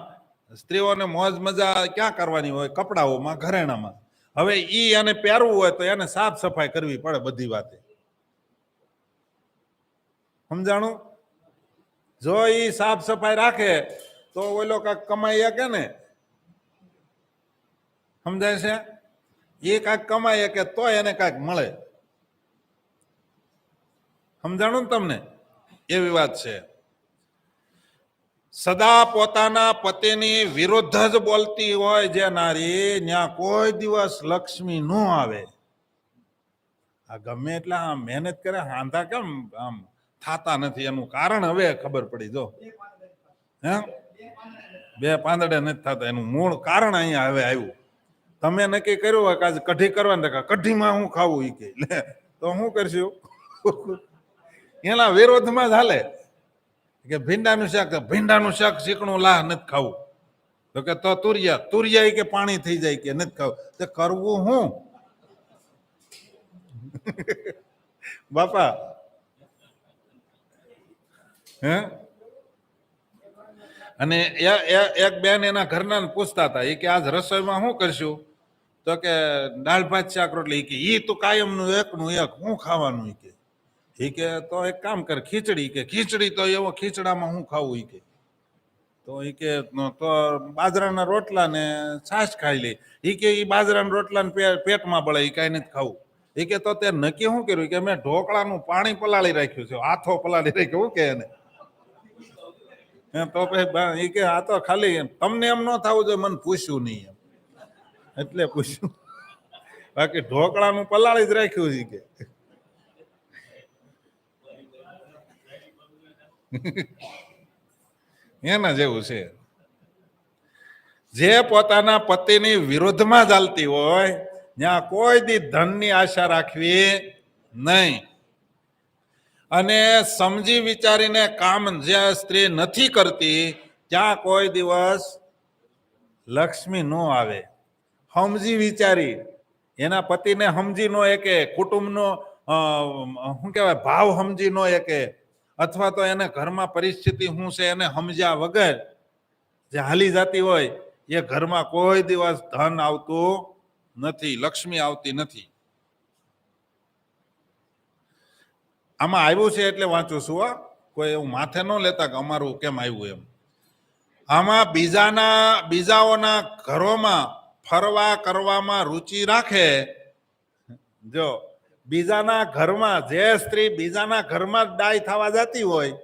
સ્ત્રીઓને મોજ મજા ક્યાં કરવાની હોય? કપડાઓમાં, ઘરેણામાં. હવે ઈ એને પહેરવું હોય તો એને સાફ સફાઈ કરવી પડે બધી વાતે. સમજાણું? જો ઈ સાફ સફાઈ રાખે તો ઓલો કાંઈક કમાઈ શકે ને. સમજાય છે? એ કાંઈક કમાઈ શકે તો એને કાંઈક મળે. સમજાણું ને તમને? એવી વાત છે. સદા પોતાના પતિની વિરુદ્ધ જ બોલતી હોય જે નારી, ત્યાં કોઈ દિવસ લક્ષ્મી ન આવે. આ ગમે એટલે આમ મહેનત કરે, હાંધા કેમ આમ થાતા નથી? એનું કારણ હવે ખબર પડી. જો હે, બે પાંદડે નથી થતા, એનું મૂળ કારણ અહીંયા હવે આવ્યું. તમે નક્કી કર્યું હોય કે આજે કઢી કરવાની, કઢીમાં હું ખાવું? એ કે તો હું કરશું? એના વિરોધમાં જ હાલે કે ભીંડાનું શાક, ભીંડાનું શાક ચીકણું લાહ નથી ખાવું. તો કે તો તુરિયા કે પાણી થઈ જાય કે નથી ખાવું. તો કરવું હું? બાપા હે, અને એક બેન એના ઘરના પૂછતા હતા, એ કે આજ રસોઈમાં શું કરશું? તો કે દાળ ભાત શાક રોટલી. કે ઈ તો કાયમનું એકનું એક, શું ખાવાનું? કે તો એક કામ કર, ખીચડી. કે ખીચડી તો એવો, ખીચડામાં શું ખાવું? કે તો કે તો બાજરાના રોટલા ને છાશ ખાઈ લે. કે ઈ બાજરાના રોટલા ને પેટમાં બળે, એ કાંઈ નથી ખાવું. કે તો તે નક્કી શું કર્યું? કે મેં ઢોકળાનું પાણી પલાળી રાખ્યું છે, હાથો પલાળી રાખ્યો. શું કે એને? તો પછી કે આ તો ખાલી તમને એમ ન થવું જોઈએ, મને પૂછ્યું નહીં એમ, એટલે પૂછ્યું. બાકી ઢોકળાનું પલાળી જ રાખ્યું છે કે. એના જેવું છે. જે પોતાના પતિની વિરુદ્ધમાં ચાલતી હોય ત્યાં કોઈ દી ધનની આશા રાખવી નહીં. અને સમજી વિચારીને કામ જે સ્ત્રી નથી કરતી ત્યાં કોઈ દિવસ લક્ષ્મી ન આવે. સમજી વિચારી એના પતિને સમજી નો એકે, કુટુંબનો શું કહેવાય ભાવ સમજી નો એકે, અથવા તો એને ઘરમાં પરિસ્થિતિ શું છે એને સમજ્યા વગર જે હાલી જતી હોય, એ ઘરમાં કોઈ દિવસ ધન આવતું નથી, લક્ષ્મી આવતી નથી. આમાં આવ્યું છે એટલે વાંચું છું. કોઈ એવું માથે ન લેતા કે અમારું કેમ આવ્યું એમ. આમાં બીજાઓના ઘરોમાં ફરવા કરવામાં રુચિ રાખે. જો બીજાના ઘરમાં જે સ્ત્રી બીજાના ઘરમાં ડાય થવા જતી હોય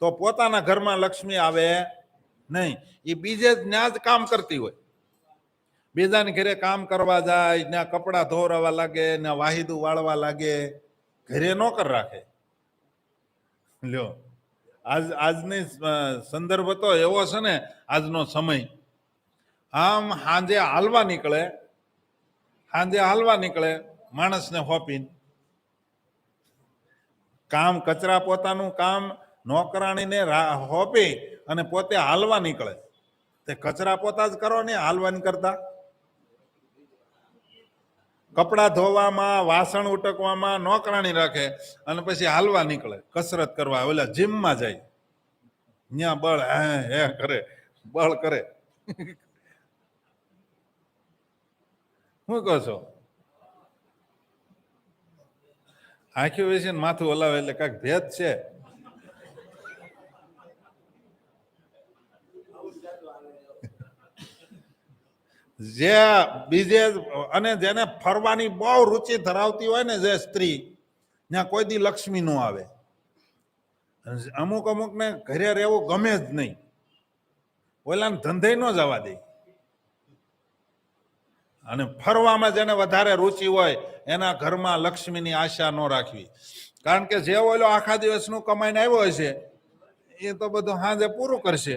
તો પોતાના ઘરમાં લક્ષ્મી આવે નહીં. એ બીજે ત્યાં જ કામ કરતી હોય, બીજાની ઘરે કામ કરવા જાય, ત્યાં કપડા ધોવરાવા લાગે, ત્યાં વાહિદું વાળવા લાગે, ઘરે નોકર રાખે. લ્યો, આજની સંદર્ભ તો એવો છે ને, આજનો સમય. આમ સાંજે હાલવા નીકળે માણસને હોપીને. કામ કચરા પોતાનું કામ નોકરાણીને હોપી અને પોતે હાલવા નીકળે. તે કચરા પોતા જ કરો ને, હાલવાની કરતા. કપડા ધોવામાં, વાસણ ઉટકવામાં નોકરાણી રાખે અને પછી હાલવા નીકળે, કસરત કરવા, ઓલા જીમમાં જાય, ત્યાં બળ હે કરે, બળ કરે. શું કહો છો? આંખી વેચીને માથું હલાવે એટલે કાંઈક ભેદ છે. જે બીજે અને જેને ફરવાની બહુ રુચિ ધરાવતી હોય ને જે સ્ત્રી, ત્યાં કોઈ દી લક્ષ્મી નો આવે. અમુક ને ઘરે રહેવું ગમે જ નહીં, ઓલાને ધંધે ન જવા દે. અને ફરવામાં જેને વધારે રુચિ હોય એના ઘરમાં લક્ષ્મીની આશા ન રાખવી. કારણ કે જે ઓલો આખા દિવસનું કમાઈને આવ્યો હશે એ તો બધું સાંજે પૂરું કરશે.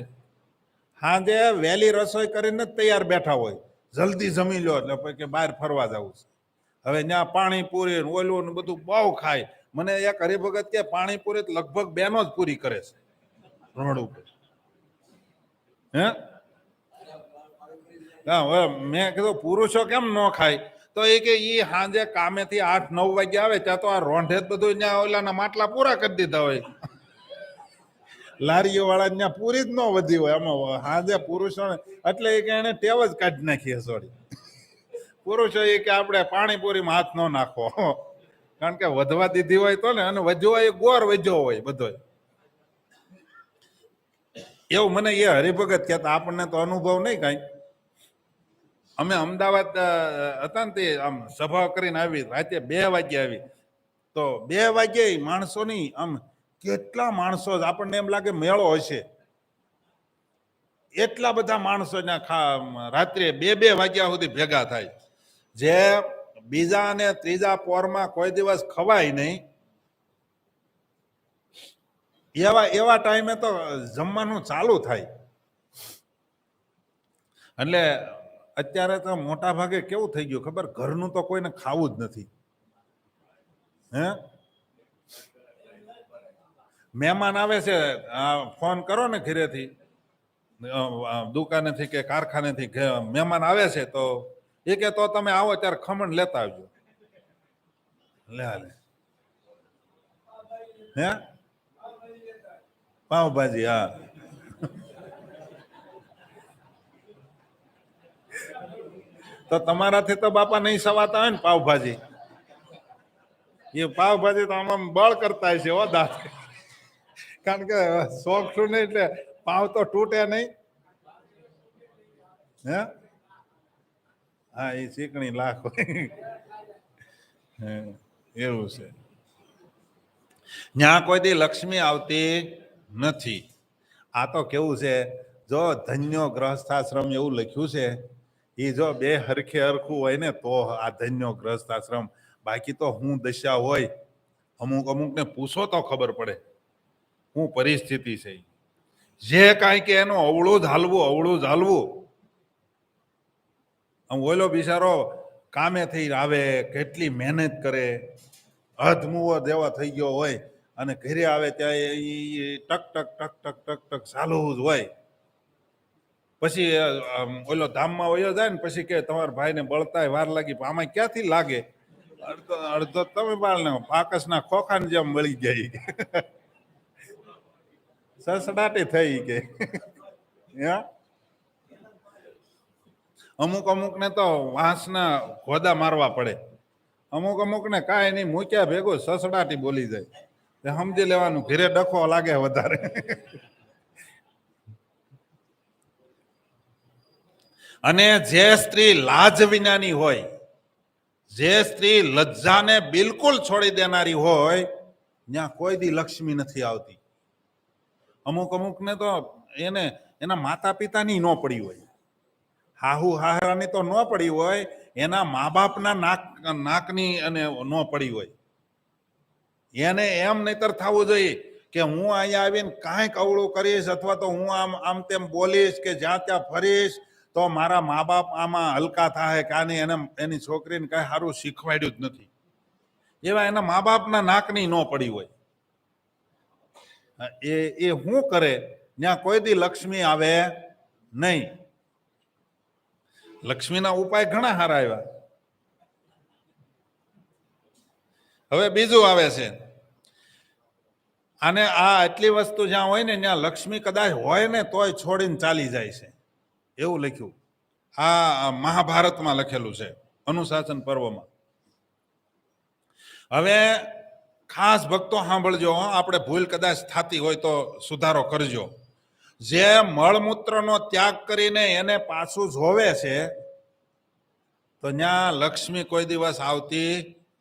સાંજે વહેલી રસોઈ કરીને જ તૈયાર બેઠા હોય, જલ્દી જમી લો એટલે કે બહાર ફરવા જવું છે. હવે ત્યાં પાણીપુરી ઓલું બધું બહુ ખાય. મને એક હરિભગત કે પાણીપુરી લગભગ બેનો જ પૂરી કરે છે રોડ ઉપર. હે મેં કીધું પુરુષો કેમ ન ખાય? તો એ કે ઈ સાંજે કામેથી 8-9 વાગે આવે ત્યાં તો આ રોંઢે જ બધું ત્યાં ઓલાના માટલા પૂરા કરી દીધા હોય. લારીઓ વાળા ત્યાં પૂરી જ ન વધી હોય. આમાં સાંજે પુરુષો એટલે કે એને ટેવ જ કાઢી નાખી સોરી. પુરુષો એ કે આપણે પાણીપુરીમાં હાથ ન નાખો, કારણ કે વધવા દીધી હોય તો ને, અને વધ્યો હોય ગોર વધ્યો હોય બધો. એવું મને એ હરિભગત કહેતા, આપણને તો અનુભવ નહીં કાંઈ. અમે અમદાવાદ હતા ને તે આમ સભા કરીને આવી, રાતે 2 વાગે આવી. તો 2 વાગે માણસોની આમ કેટલા માણસો, આપણને એમ લાગે મેળો હશે, એટલા બધા માણસો રાત્રે 2 વાગ્યા સુધી ભેગા થાય. જે બીજા અને ત્રીજા પોરમાં કોઈ દિવસ ખવાય નહીં એવા ટાઈમે તો જમવાનું ચાલુ થાય. એટલે અત્યારે તો મોટા ભાગે કેવું થઈ ગયું ખબર, ઘરનું તો કોઈને ખાવું જ નથી. હે મહેમાન આવે છે, ફોન કરો ને ઘરેથી, દુકાનેથી કે કારખાનેથી મહેમાન આવે છે તો એ કે તો તમે આવો ત્યારે ખમણ લેતા આવજો. લે હે પાવભાજી, હા. તો તમારાથી તો બાપા નહીં સવાતા હોય ને પાવભાજી. એ પાવભાજી તો આમ બળ કરતા છે હો દાંત, કારણ કે સોફ્ટ નહીં એટલે પાવ તો તૂટે નહીં. હે હા, એ ચીકણી લાખ હોય. એવું છે. ત્યાં કોઈ દી લક્ષ્મી આવતી નથી. આ તો કેવું છે, જો ધન્યો ગ્રહસ્થાશ્રમ એવું લખ્યું છે, એ જો બે હરખે હરખું હોય ને તો આ ધન્યો ગ્રહસ્થાશ્રમ. બાકી તો હું દશા હોય, અમુક અમુકને પૂછો તો ખબર પડે હું પરિસ્થિતિ છે. જે કાંઈ કે એનું અવળું જ હાલવું, અવળું જ હાલવું. ઓલો બિચારો કામેથી આવે, કેટલી મહેનત કરે, હથમુવો દેવા થઈ ગયો હોય, અને ઘરે આવે ત્યાં એ ટક ટક ટક ટક ટક ટક ચાલુ જ હોય. પછી ઓલો ધામમાં વયો જાય ને પછી કે તમારા ભાઈને બળતા વાર લાગી. આમાં ક્યાંથી લાગે? અડધો તમે બાળને પાકસના ખોખાની જેમ મળી જાય. સસડાટી થઈ કે અમુક અમુકને તો વાંસના ઘોદા મારવા પડે. અમુક અમુકને કાંઈ નહીં, મૂક્યા ભેગું સસડાટી બોલી જાય. સમજી લેવાનું ઘરે ડખો લાગે વધારે. અને જે સ્ત્રી લાજ વિનાની હોય, જે સ્ત્રી લજ્જાને બિલકુલ છોડી દેનારી હોય, ત્યાં કોઈ દી લક્ષ્મી નથી આવતી. અમુક અમુકને તો એને એના માતા પિતાની ન પડી હોય, હાહુ હાહરાની તો ન પડી હોય, એના મા બાપના નાકની અને ન પડી હોય. એને એમ નહીતર થવું જોઈએ કે હું અહીંયા આવીને કાંઈક અવળું કરીશ, અથવા તો હું આમ તેમ બોલીશ કે જ્યાં ત્યાં ફરીશ તો મારા મા બાપ આમાં હલકા થાય કે આને એની છોકરીને કાંઈ સારું શીખવાડ્યું જ નથી. એવા એના મા બાપના નાકની ન પડી હોય. એ શું કરે? ત્યાં કોઈ દી લક્ષ્મી આવે નહીં. લક્ષ્મીના ઉપાય ઘણા સારા આવ્યા. હવે બીજું આવે છે, અને આ આટલી વસ્તુ જ્યાં હોય ને ત્યાં લક્ષ્મી કદાચ હોય ને તોય છોડીને ચાલી જાય છે, એવું લખ્યું. આ મહાભારતમાં લખેલું છે, અનુશાસન પર્વમાં. હવે ખાસ ભક્તો સાંભળજો, આપણે ભૂલ કદાચ થતી હોય તો સુધારો કરજો. જે મળમૂત્રનો ત્યાગ કરીને એને પાછું જોવે છે, તો ત્યાં લક્ષ્મી કોઈ દિવસ આવતી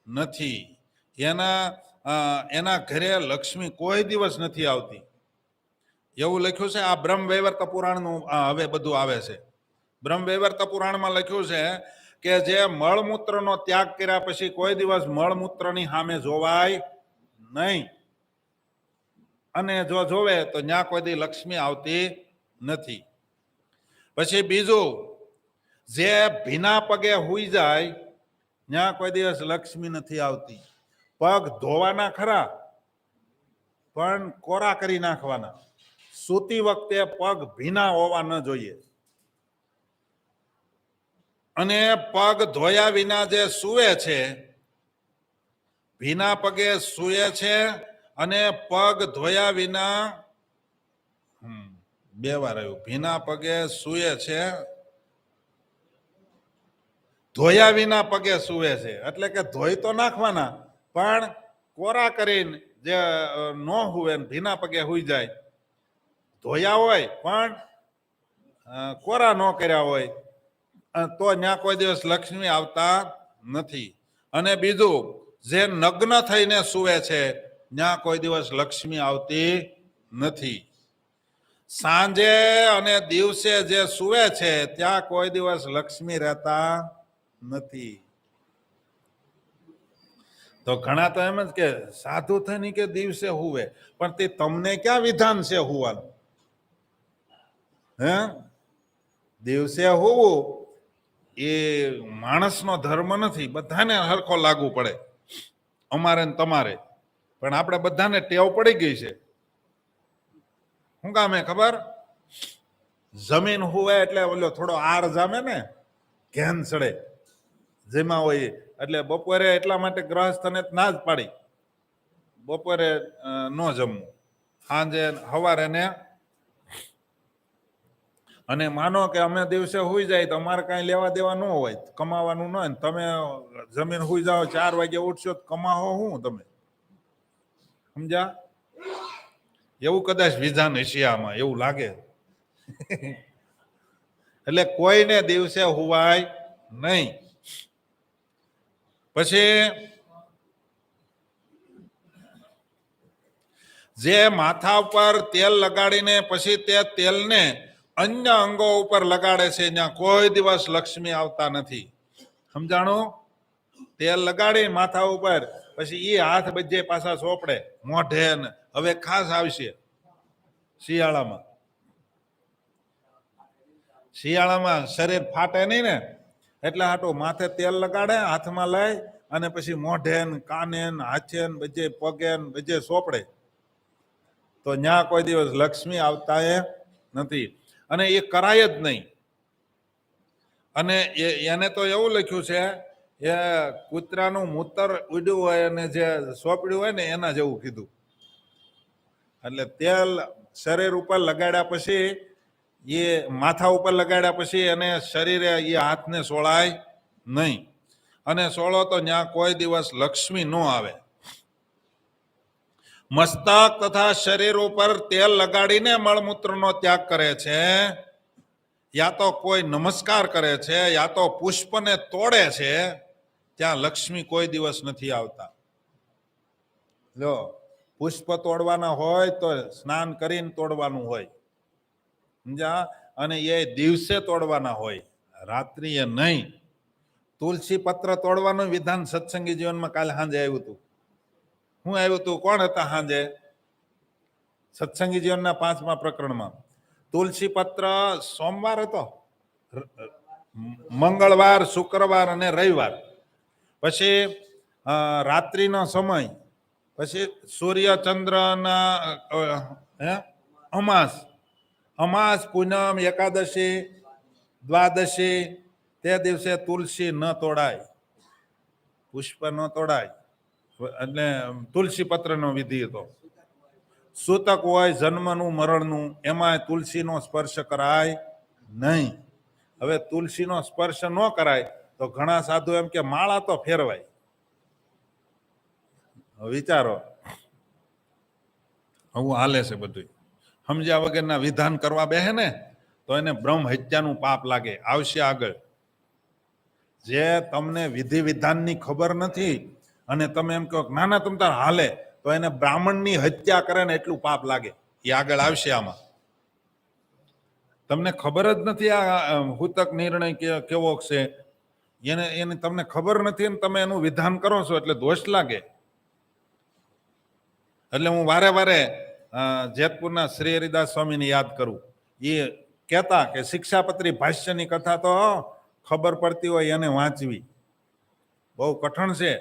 નથી. એના ઘરે લક્ષ્મી કોઈ દિવસ નથી આવતી, એવું લખ્યું છે. આ બ્રહ્મવૈવર્ત પુરાણનું હવે બધું આવે છે. બ્રહ્મવૈવર્ત પુરાણમાં લખ્યું છે કે જે મળમૂત્રનો ત્યાગ કર્યા પછી કોઈ દિવસ મળમૂત્રની સામે જોવાય નહીં, અને જો જોવે તો ત્યાં કોઈ દી લક્ષ્મી આવતી નથી. પછી બીજું, જે ભીના પગે હુઈ જાય ત્યાં કોઈ દિવસ લક્ષ્મી નથી આવતી. પગ ધોવાના ખરા, પણ કોરા કરી નાખવાના. સૂતી વખતે પગ ભીના હોવા ન જોઈએ. અને પગ ધોયા વિના જે સૂવે છે, ભીના પગે સૂવે છે અને પગ ધોયા વિના, બે વાર આવ્યું, ભીના પગે સૂવે છે, ધોયા વિના પગે સૂવે છે. એટલે કે ધોઈ તો નાખવાના, પણ કોરા કરીને જે ન હુવે ભીના પગે હુઈ જાય. ધોયા હોય પણ કોરા ન કર્યા હોય તો ત્યાં કોઈ દિવસ લક્ષ્મી આવતા નથી. અને બીજું, જે નગ્ન થઈને સૂવે છે ત્યાં કોઈ દિવસ લક્ષ્મી આવતી નથી. સાંજે અને દિવસે જે સૂવે છે ત્યાં કોઈ દિવસ લક્ષ્મી રહેતા નથી. તો ઘણા તો એમ જ કે સાધુ થઈને કે દિવસે હુવે, પણ તે તમને ક્યાં વિધાન છે હુવાનું? હે, દિવસે હોવું એ માણસનો ધર્મ નથી, બધાને હરખો લાગુ પડે, અમારે ને તમારે. પણ આપણે બધાને ટેવ પડી ગઈ છે. શું કામે ખબર? જમીન હુવે એટલે ઓલો થોડો આર જામે ને, ઘેન ચડે જેમાં હોય. એટલે બપોરે એટલા માટે ગ્રહસ્થને ના જ પાડી, બપોરે ન જમવું, સાંજે સવારે ને. અને માનો કે અમે દિવસે હુઈ જાય તો અમારે કાંઈ લેવા દેવા ન હોય, કમાવાનું ન હોય ને તમે જમીન હુઈ જાઓ 4 વાગે ઉઠશો તો કમાવો શું તમે? સમજ્યા? એવું કદાચ વિધાન હશે આમાં, એવું લાગે. એટલે કોઈને દિવસે હુવાય નહીં. પછી જે માથા ઉપર તેલ લગાડીને પછી તે તેલને અન્ય અંગો ઉપર લગાડે છે ત્યાં કોઈ દિવસ લક્ષ્મી આવતા નથી. સમજાણું? તેલ લગાડી માથા ઉપર પછી એ હાથ બધે પાછા સોપડે મોઢે ને. હવે ખાસ આવશે શિયાળામાં. શિયાળામાં શરીર ફાટે નહીં ને એટલે હાટું માથે તેલ લગાડે, હાથમાં લઈ અને પછી મોઢે ને કાને ને હાથે ને બધે પગે ને બધે સોપડે. તો ત્યાં કોઈ દિવસ લક્ષ્મી આવતા એ નથી અને એ કરાય જ નહીં. અને એને તો એવું લખ્યું છે એ કૂતરાનું મૂતર ઉડ્યું હોય અને જે સોંપડ્યું હોય ને એના જેવું કીધું. એટલે તેલ શરીર ઉપર લગાડ્યા પછી એ માથા ઉપર લગાડ્યા પછી એને શરીરે એ હાથને સોળાય નહીં. અને સોળો તો ત્યાં કોઈ દિવસ લક્ષ્મી ન આવે. મસ્તક તથા શરીર ઉપર તેલ લગાડીને મળમૂત્રનો ત્યાગ કરે છે, યા તો કોઈ નમસ્કાર કરે છે, યા તો પુષ્પને તોડે છે, ત્યાં લક્ષ્મી કોઈ દિવસ નથી આવતા. જો પુષ્પ તોડવાના હોય તો સ્નાન કરીને તોડવાનું હોય, સમજ્યા? અને એ દિવસે તોડવાના હોય, રાત્રિએ નહીં. તુલસી પત્ર તોડવાનું વિધાન સત્સંગી જીવનમાં કાલે સાંજે આવ્યું હતું. શું આવ્યું હતું? કોણ હતા સાંજે સત્સંગી જીવનના 5મા પ્રકરણમાં? તુલસી પત્ર સોમવાર હતો, મંગળવાર, શુક્રવાર અને રવિવાર. પછી રાત્રિનો સમય, પછી સૂર્ય ચંદ્રના અમાસ, પૂનમ, એકાદશી, દ્વાદશી, તે દિવસે તુલસી ન તોડાય, પુષ્પ ન તોડાય. એટલે તુલસી પત્રનો વિધિ હતો. સૂતક હોય જન્મનું મરણનું એમાં તુલસીનો સ્પર્શ કરાય નહીં. હવે તુલસીનો સ્પર્શ ન કરાય તો ઘણા સાધુ એમ કે માળા તો ફેરવાય. વિચારો આવું હાલે છે બધું. સમજ્યા વગરના વિધાન કરવા બેહે ને તો એને બ્રહ્મ હત્યાનું પાપ લાગે. આવશે આગળ. જે તમને વિધિ વિધાનની ખબર નથી અને તમે એમ કહો નાના તમ તાર હાલે તો એને બ્રાહ્મણની હત્યા કરે ને એટલું પાપ લાગે. એ આગળ આવશે આમાં. તમને ખબર જ નથી આ હૂતક નિર્ણય કેવો છે, એને તમને ખબર નથી ને તમે એનું વિધાન કરો છો એટલે દોષ લાગે. એટલે હું વારે વારે જેતપુરના શ્રી હરિદાસ સ્વામીને યાદ કરું. એ કહેતા કે શિક્ષાપત્રી ભાષ્યની કથા તો ખબર પડતી હોય એને વાંચવી. બહુ કઠણ છે.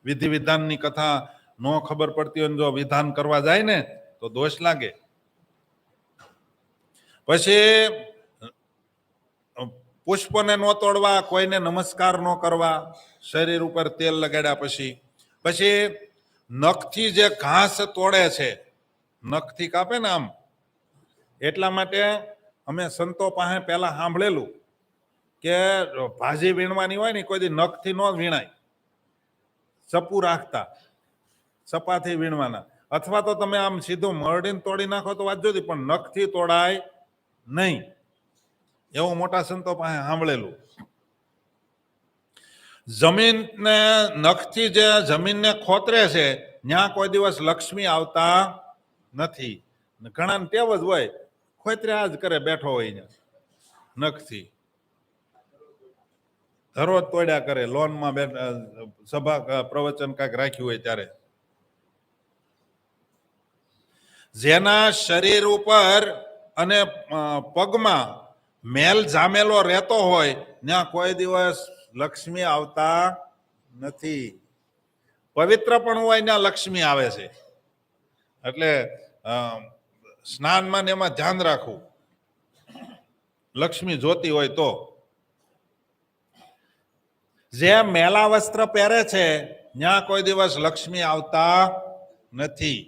વિધિ વિધાનની કથા ન ખબર પડતી હોય જો વિધાન કરવા જાય ને તો દોષ લાગે. પછી પુષ્પને ન તોડવા, કોઈને નમસ્કાર ન કરવા, શરીર ઉપર તેલ લગાડ્યા પછી નખથી જે ઘાસ તોડે છે, નખથી કાપે ને આમ, એટલા માટે અમે સંતો પાસે પહેલા સાંભળેલું કે ભાજી વીણવાની હોય ને કોઈ દી નખથી ન વીણાય, ચપ્પુ રાખતા, ચપાથી વીણવાના. અથવા તો તમે આમ સીધું મરડીને તોડી નાખો તો વાત જોતી, પણ નખથી તોડાય નહીં. એવું મોટા સંતો પાસે સાંભળેલું. જમીનને નખથી જે જમીનને ખોતરે છે ત્યાં કોઈ દિવસ લક્ષ્મી આવતા નથી. ઘણા ટેવ જ હોય, ખોતર્યા જ કરે, બેઠો હોય નખથી, ધરોજ તોડ્યા કરે. લોનમાં સભા પ્રવચન કાંઈક રાખ્યું હોય ત્યારે. જેના શરીર ઉપર અને પગમાં મેલ જામેલો રહેતો હોય ત્યાં કોઈ દિવસ લક્ષ્મી આવતા નથી. પવિત્ર પણ હોય ત્યાં લક્ષ્મી આવે છે. એટલે સ્નાનમાં ને એમાં ધ્યાન રાખવું, લક્ષ્મી જોતી હોય તો. જે મેલા વસ્ત્ર પહેરે છે ત્યાં કોઈ દિવસ લક્ષ્મી આવતા નથી.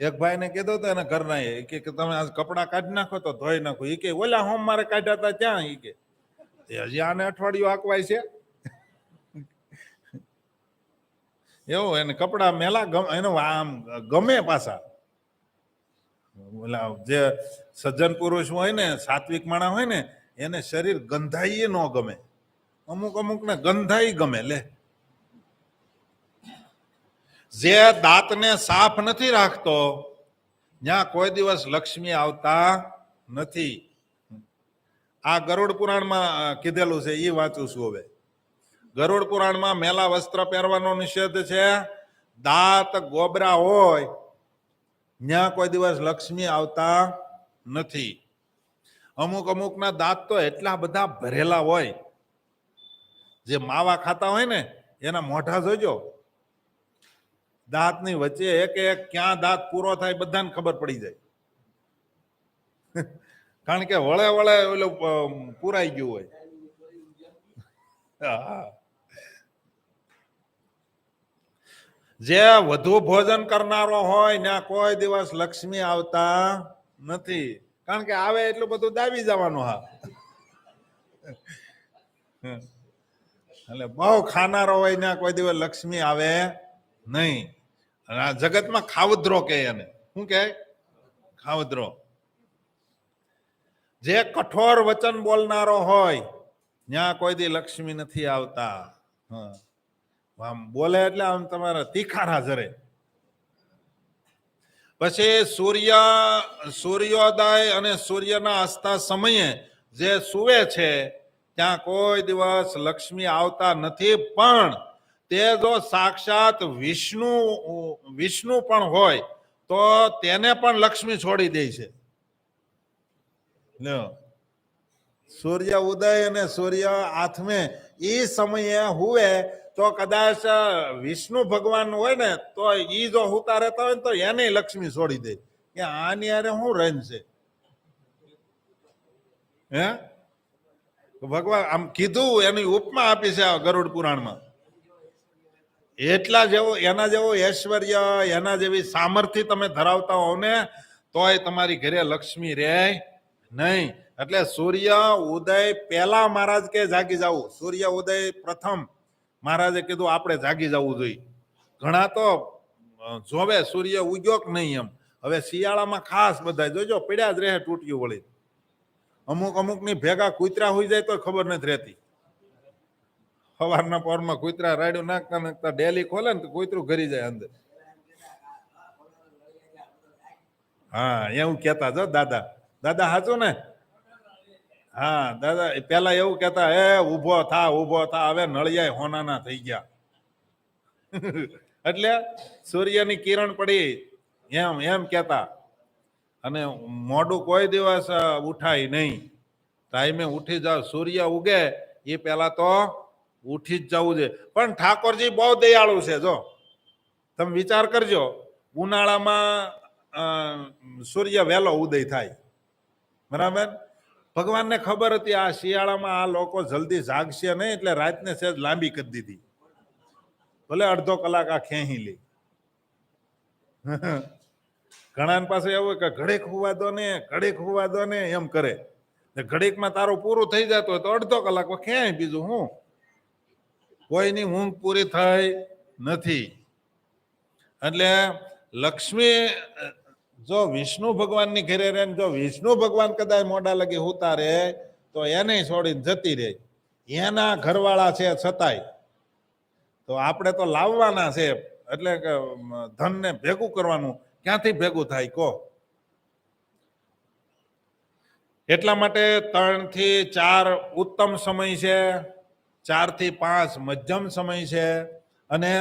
એક ભાઈને કીધું તો એને ઘરના કે તમે આજ કપડાં કાઢી નાખો તો ધોઈ નાખો. એ કે ઓલા હોમ મારે કાઢ્યા હતા ત્યાં. એ કે હજી આને અઠવાડિયું આકવાય છે એવું. એને કપડા મેલા એનો આમ ગમે પાછા. ઓલા જે સજ્જન પુરુષ હોય ને, સાત્વિક માણસ હોય ને, એને શરીર ગંધાઈ ન ગમે. અમુક અમુક ને ગંધાઈ ગમે. લે, જે દાંતને સાફ નથી રાખતો ત્યાં કોઈ દિવસ લક્ષ્મી આવતા નથી. આ ગરુડ પુરાણમાં કીધેલું છે, એ વાંચું છું હવે. ગરુડ પુરાણમાં મેલા વસ્ત્ર પહેરવાનો નિષેધ છે. દાંત ગોબરા હોય ત્યાં કોઈ દિવસ લક્ષ્મી આવતા નથી. અમુક અમુકના દાંત તો એટલા બધા ભરેલા હોય, જે માવા ખાતા હોય ને એના મોઢા જોજો. દાંતની વચ્ચે એક એક ક્યાં દાંત પૂરો થાય બધાને ખબર પડી જાય. કારણ કે વળે વળે ઓલું પૂરાઈ ગયું હોય. જે વધુ ભોજન કરનારો હોય ને કોઈ દિવસ લક્ષ્મી આવતા નથી. કારણ કે આવે એટલું બધું દાબી જવાનું. હા, એટલે બહુ ખાનારો હોય ને કોઈ દિવસ લક્ષ્મી આવે નહીં. અને આ જગતમાં ખાવદ્રો કે એને શું કહે? ખાવદ્રો. જે કઠોર વચન બોલનારો હોય ત્યાં કોઈ દી લક્ષ્મી નથી આવતા. આમ બોલે એટલે આમ તમારા તીખારા જરે. પછી સૂર્યોદય અને સૂર્યના અસ્તા સમયે જે સુવે છે ત્યાં કોઈ દિવસ લક્ષ્મી આવતા નથી. પણ તે જો સાક્ષાત વિષ્ણુ પણ હોય તો તેને પણ લક્ષ્મી છોડી દે છે. સૂર્ય ઉદય અને સૂર્ય આથમે એ સમયે હુવે તો કદાચ વિષ્ણુ ભગવાન હોય ને તો ઈ જો હુતા રહેતા હોય ને તો એને લક્ષ્મી છોડી દે કે આની હારે શું રન છે. હે, ભગવાન આમ કીધું, એની ઉપમા આપી છે ગરુડ પુરાણમાં. એટલા જેવો એના જેવો ઐશ્વર્ય, એના જેવી સામર્થ્ય તમે ધરાવતા હોવ ને તોય તમારી ઘરે લક્ષ્મી રહે નહીં. એટલે સૂર્ય ઉદય પહેલા મહારાજ કે જાગી જવું. સૂર્ય ઉદય પ્રથમ મહારાજે કીધું આપણે જાગી જવું જોઈએ. ઘણા તો જોવે સૂર્ય ઉગ્યો કે નહીં એમ. હવે શિયાળામાં ખાસ બધા જોજો પીડ્યા જ રહે તૂટ્યું વળી. અમુક અમુક ની ભેગા કૂતરા હોઈ જાય તો ખબર નથી રહેતી. સવારના પોરમાં કૂતરા રાડ્યું નાખતા નાખતા ડેલી ખોલે ને તો કૂતરું ઘરી જાય અંદર. હા, એવું કેતા જો દાદા. દાદા સાચું ને? હા, દાદા પેલા એવું કેતા, એ ઉભો થા. હવે નળિયા હોનાના થઈ ગયા. એટલે સૂર્યની કિરણ પડી એમ કેતા. અને મોડું કોઈ દિવસ ઉઠાય નહીં. ટાઈમે ઉઠી જાવ. સૂર્ય ઉગે એ પેલા તો ઉઠી જ જવું છે. પણ ઠાકોરજી બહુ દયાળુ છે. જો તમે વિચાર કરજો, ઉનાળામાં સૂર્ય વહેલો ઉદય થાય, બરાબર. ભગવાનને ખબર હતી આ શિયાળામાં આ લોકો જલ્દી જાગશે નહીં, એટલે રાતને સહેજ લાંબી કરી દીધી. ભલે અડધો કલાક આ ખેંચી લે. ઘણા પાસે એવું કે ઘડીક હુવા દો ને એમ કરે. ઘડીકમાં તારું પૂરું થઈ જતું હોય તો અડધો કલાક ખેંચ. બીજું હું, કોઈની ઊંઘ પૂરી થઈ નથી. એટલે લક્ષ્મી જો વિષ્ણુ ભગવાનની ઘરે રહે, જો વિષ્ણુ ભગવાન કદાચ મોડા લગી હોતા રહે તો એને છોડીને જતી રહે. એના ઘરવાળા છે છતાંય તો આપણે તો લાવવાના છે. એટલે કે ધનને ભેગું કરવાનું ક્યાંથી ભેગું થાય કહો. એટલા માટે 3 થી 4 ઉત્તમ સમય છે, 4 થી 5 મધ્યમ સમય છે, અને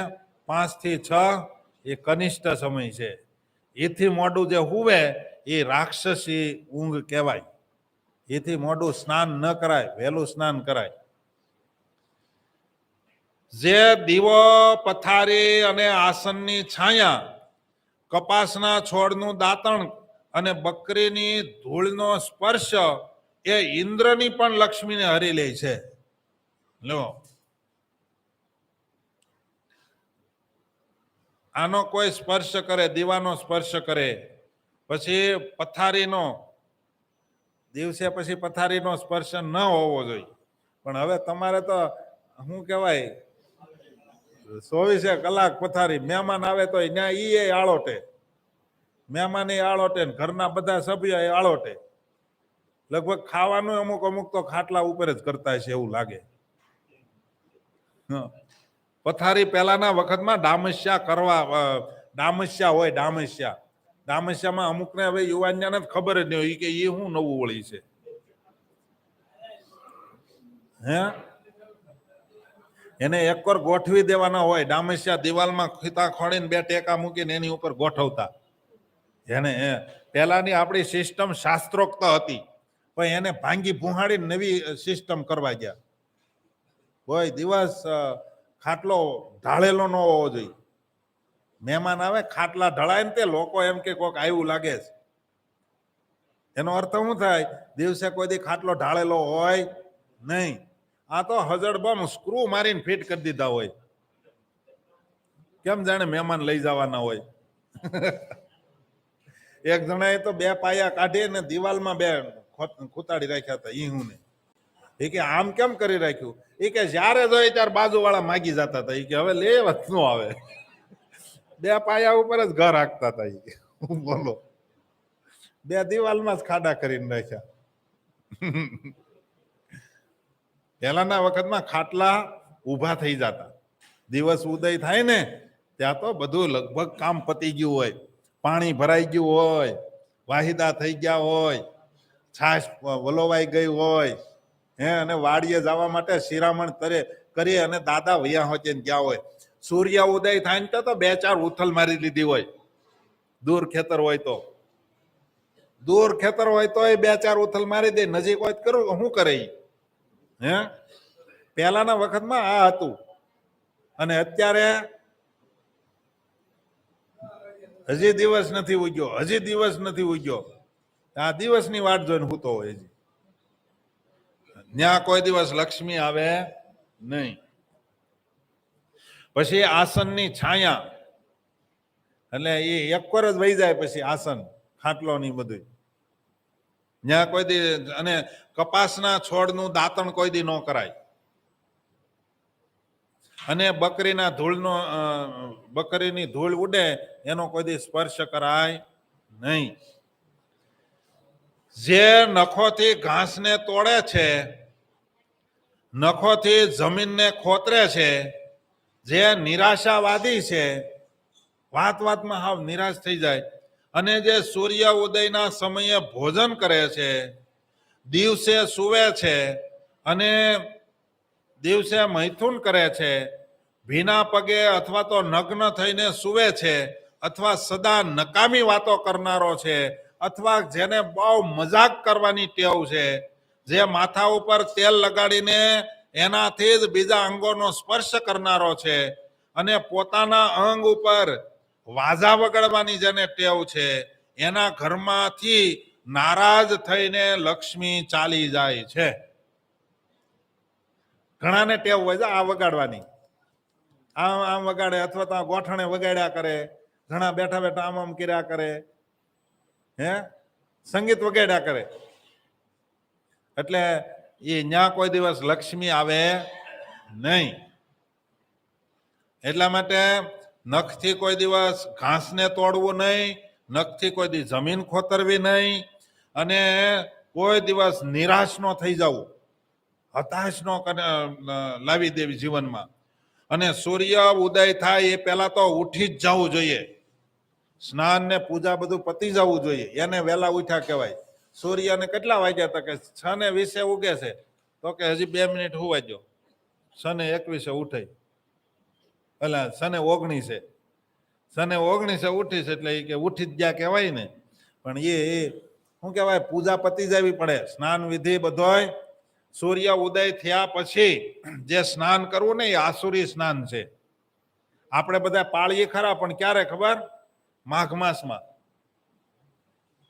5 થી 6 એ કનિષ્ઠ સમય છે. એથી મોડું જે હુવે એ રાક્ષસી ઊંઘ કહેવાય. એથી મોડું સ્નાન ન કરાય, વહેલું સ્નાન કરાય. જે દીવો, પથારી અને આસનની છાયા, કપાસના છોડનું દાંતણ અને બકરીની ધૂળનો સ્પર્શ એ ઇન્દ્રની પણ લક્ષ્મીને હરી લે છે. લો, આનો કોઈ સ્પર્શ કરે, દીવાનો સ્પર્શ કરે, પછી પથારીનો દિવસે પછી પથારીનો સ્પર્શ ન હોવો જોઈએ. પણ હવે તમારે તો શું કહેવાય 24 કલાક પથારી, મહેમાન આવે તો ત્યાં ઈ આળોટે, મહેમાન એ આળોટે, ઘરના બધા સભ્ય એ આળોટે. લગભગ ખાવાનું અમુક અમુક તો ખાટલા ઉપર જ કરતા હશે એવું લાગે. પથારી પહેલાના વખતમાં ડામસ્યા કરવા, ડામસ્યા હોય, ડામસ્યામાં અમુકને હવે યુવાનને ખબર જ નહીં હોય કે એ શું નવું વળી છે. હે એને એકવાર ગોઠવી દેવાના હોય. ડામસ્યા દિવાલમાં ખીતા ખોડીને 2 ટેકા મૂકીને એની ઉપર ગોઠવતા. એને પહેલાની આપણી સિસ્ટમ શાસ્ત્રોક્ત હતી, પણ એને ભાંગી ભૂહાડીને નવી સિસ્ટમ કરવા ગયા. કોઈ દિવસ ખાટલો ઢાળેલો ન હોવો જોઈએ. મહેમાન આવે ખાટલા ઢળાય ને તે લોકો એમ કે કોક આવ્યું લાગે છે. એનો અર્થ શું થાય? દિવસે કોઈ દી ખાટલો ઢાળેલો હોય નહીં. આ તો હજડબમ સ્ક્રૂ મારીને ફિટ કરી દીધા હોય. કેમ જાણે મહેમાન લઈ જવાના હોય. એક જણાએ તો 2 પાયા કાઢી ને દિવાલમાં 2 ખૂતાડી રાખ્યા હતા. ઈ હું ને એ કે આમ કેમ કરી રાખ્યું? એ કે જ્યારે જોઈએ ત્યારે બાજુવાળા માગી જતા હતા. એ કે હવે લેવા જ ન આવે. 2 પાયા ઉપર જ ઘર હાંકતા હતા. એ બોલો, 2 દિવાલમાં જ ખાડા કરીને રાખ્યા. પહેલાના વખતમાં ખાટલા ઊભા થઈ જતા. દિવસ ઉદય થાય ને ત્યાં તો બધું લગભગ કામ પતી ગયું હોય, પાણી ભરાઈ ગયું હોય, વાહિદા થઈ ગયા હોય, છાશ વલોવાઈ ગઈ હોય, અને વાડીએ જવા માટે શિરામણ કરી અને દાદા વૈયા હોચીને ગયા હોય. સૂર્ય ઉદય થાય ને તો 2-4 ઉથલ મારી લીધી હોય. દૂર ખેતર હોય તો, દૂર ખેતર હોય તો એ 2-4 ઉથલ મારી દે. નજીક હોય તો કરું શું કરે? હે પહેલાના વખતમાં આ હતું. અને અત્યારે હજી દિવસ નથી ઉગ્યો, હજી દિવસ નથી ઉગ્યો. આ દિવસની વાટ જોઈને હું તો હોય હજી. ત્યાં કોઈ દિવસ લક્ષ્મી આવે નહીં. પછી આસનની છાયા, એટલે એ એકવાર જ વહી જાય. પછી આસન ખાટલો ની બધું ત્યાં કોઈ દી. અને કપાસના છોડનું દાંતણ કોઈ દી ન કરાય. અને બકરીની ધૂળ ઉડે એનો કોઈ દી સ્પર્શ કરાય નહીં. જે નખોથી ઘાસને તોડે છે, નખોથી જમીનને ખોતરે છે, જે નિરાશાવાદી છે, વાતમાં હાવ નિરાશ થઈ જાય, અને જે સૂર્ય ઉદયના સમયે ભોજન કરે છે, દિવસે સૂવે છે, અને દિવસે મૈથુન કરે છે, ભીના પગે અથવા તો નગ્ન થઈને સૂવે છે, અથવા સદા નકામી વાતો કરનારો છે, અથવા જેને બહુ મજાક કરવાની ટેવ છે, જે માથા ઉપર તેલ લગાડીને એનાથી જ બીજા અંગોનો સ્પર્શ કરનારો છે, અને પોતાના અંગ ઉપર વાજા વગાડવાની જેને ટેવ છે, એના ઘરમાંથી નારાજ થઈને લક્ષ્મી ચાલી જાય છે. ઘણાને ટેવ હોય છે આ વગાડવાની. આમ વગાડે, અથવા તો ગોઠણે વગાડ્યા કરે. ઘણા બેઠા બેઠા આમ કર્યા કરે, સંગીત વગાડ્યા કરે. એટલે એ ન્યા કોઈ દિવસ લક્ષ્મી આવે નહીં. એટલા માટે નખથી કોઈ દિવસ ઘાસને તોડવું નહીં, નખથી કોઈ દિવસ જમીન ખોતરવી નહીં, અને કોઈ દિવસ નિરાશ ન થઈ જવું, હતાશ ન લાવી દેવી જીવનમાં. અને સૂર્ય ઉદય થાય એ પહેલા તો ઉઠી જ જવું જોઈએ. સ્નાન ને પૂજા બધું પતી જવું જોઈએ. એને વહેલા ઉઠ્યા કહેવાય. સૂર્યને કેટલા વાગ્યા હતા? કે 6:20 ઉગે છે, તો કે હજી 2 મિનિટ હુવા દો. 6:21 ઉઠે, એટલે 6:19, 6:19 ઉઠીશ એટલે એ કે ઉઠી જ ગયા કહેવાય ને. પણ એ શું કહેવાય? પૂજા પતી જવી પડે. સ્નાન વિધિ બધોય સૂર્ય ઉદય થયા પછી જે સ્નાન કરવું ને એ આસુરી સ્નાન છે. આપણે બધા પાળીએ ખરા, પણ ક્યારે ખબર? માઘ માસમાં.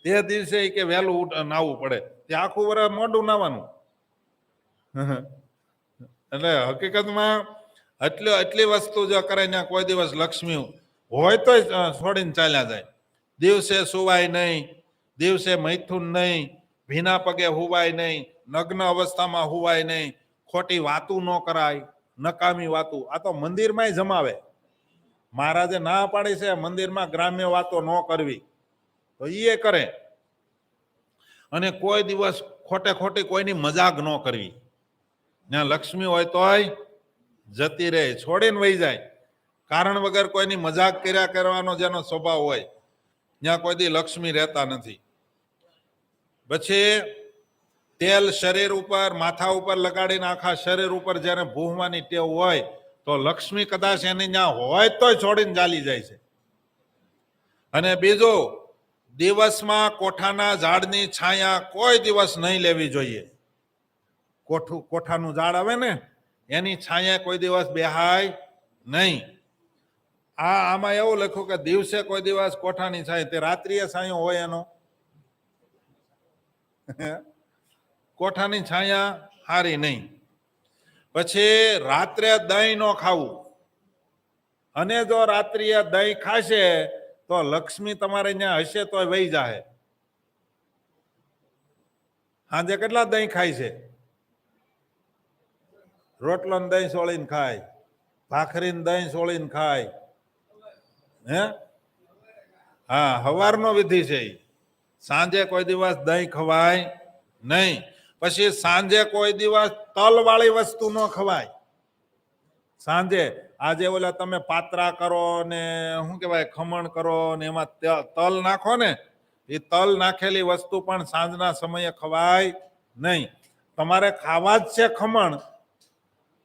તે દિવસે કે વહેલું નાહવું પડે. તે આખું વર્ષ મોઢું નાવાનું. એટલે હકીકતમાં એટલી વસ્તુ જો કરે ને કોઈ દિવસ લક્ષ્મી હોય તોય છોડીને ચાલ્યા જાય. દિવસે સુવાય નહીં, દિવસે મૈથુન નહીં, ભીના પગે હુવાય નહીં, નગ્ન અવસ્થામાં હુવાય નહીં, ખોટી વાતું ન કરાય, નકામી વાતું. આ તો મંદિરમાંય જમાવે. મહારાજે ના પાડી છે મંદિરમાં ગ્રામ્ય વાતો ન કરવી, તો એ કરે. અને કોઈ દિવસ ખોટે ખોટી કોઈની મજાક ન કરવી. ત્યાં લક્ષ્મી હોય તોય જતી રહે, છોડીને વહી જાય. કારણ વગર કોઈની મજાક કર્યા કરવાનો જેનો સ્વભાવ હોય ત્યાં કોઈ દી લક્ષ્મી રહેતા નથી. પછી તેલ શરીર ઉપર, માથા ઉપર લગાડીને આખા શરીર ઉપર જ્યારે ભૂહવાની ટેવ હોય તો લક્ષ્મી કદાચ એની ત્યાં હોય તોય છોડીને ચાલી જાય છે. અને બીજું, દિવસમાં કોઠાના ઝાડની છાયા કોઈ દિવસ નહીં લેવી જોઈએ. કોઠાનું ઝાડ આવે ને એની છાયા કોઈ દિવસ બેહાય નહીં. આમાં એવું લખ્યું કે દિવસે કોઈ દિવસ કોઠાની છાયા, તે રાત્રિએ છાયો હોય એનો. કોઠાની છાયા હારી નહીં. પછી રાત્રે દહીં ન ખાવું. અને જો રાત્રિએ દહીં ખાશે તો લક્ષ્મી તમારે ત્યાં હશે તો વહી જાહે. સાંજે કેટલા દહીં ખાય છે? રોટલો ને દહીં સોળીને ખાય, ભાખરીને દહીં સોળીને ખાય. હે? હા, હવારનો વિધિ છે. સાંજે કોઈ દિવસ દહીં ખવાય નહીં. પછી સાંજે કોઈ દિવસ તલ વાળી વસ્તુ ન ખવાય. સાંજે આજે ઓલા તમે પાત્રા કરો ને શું કહેવાય ખમણ કરો ને એમાં તલ નાખો ને, એ તલ નાખેલી વસ્તુ પણ સાંજના સમયે ખવાય નહીં. તમારે ખાવા જ છે ખમણ,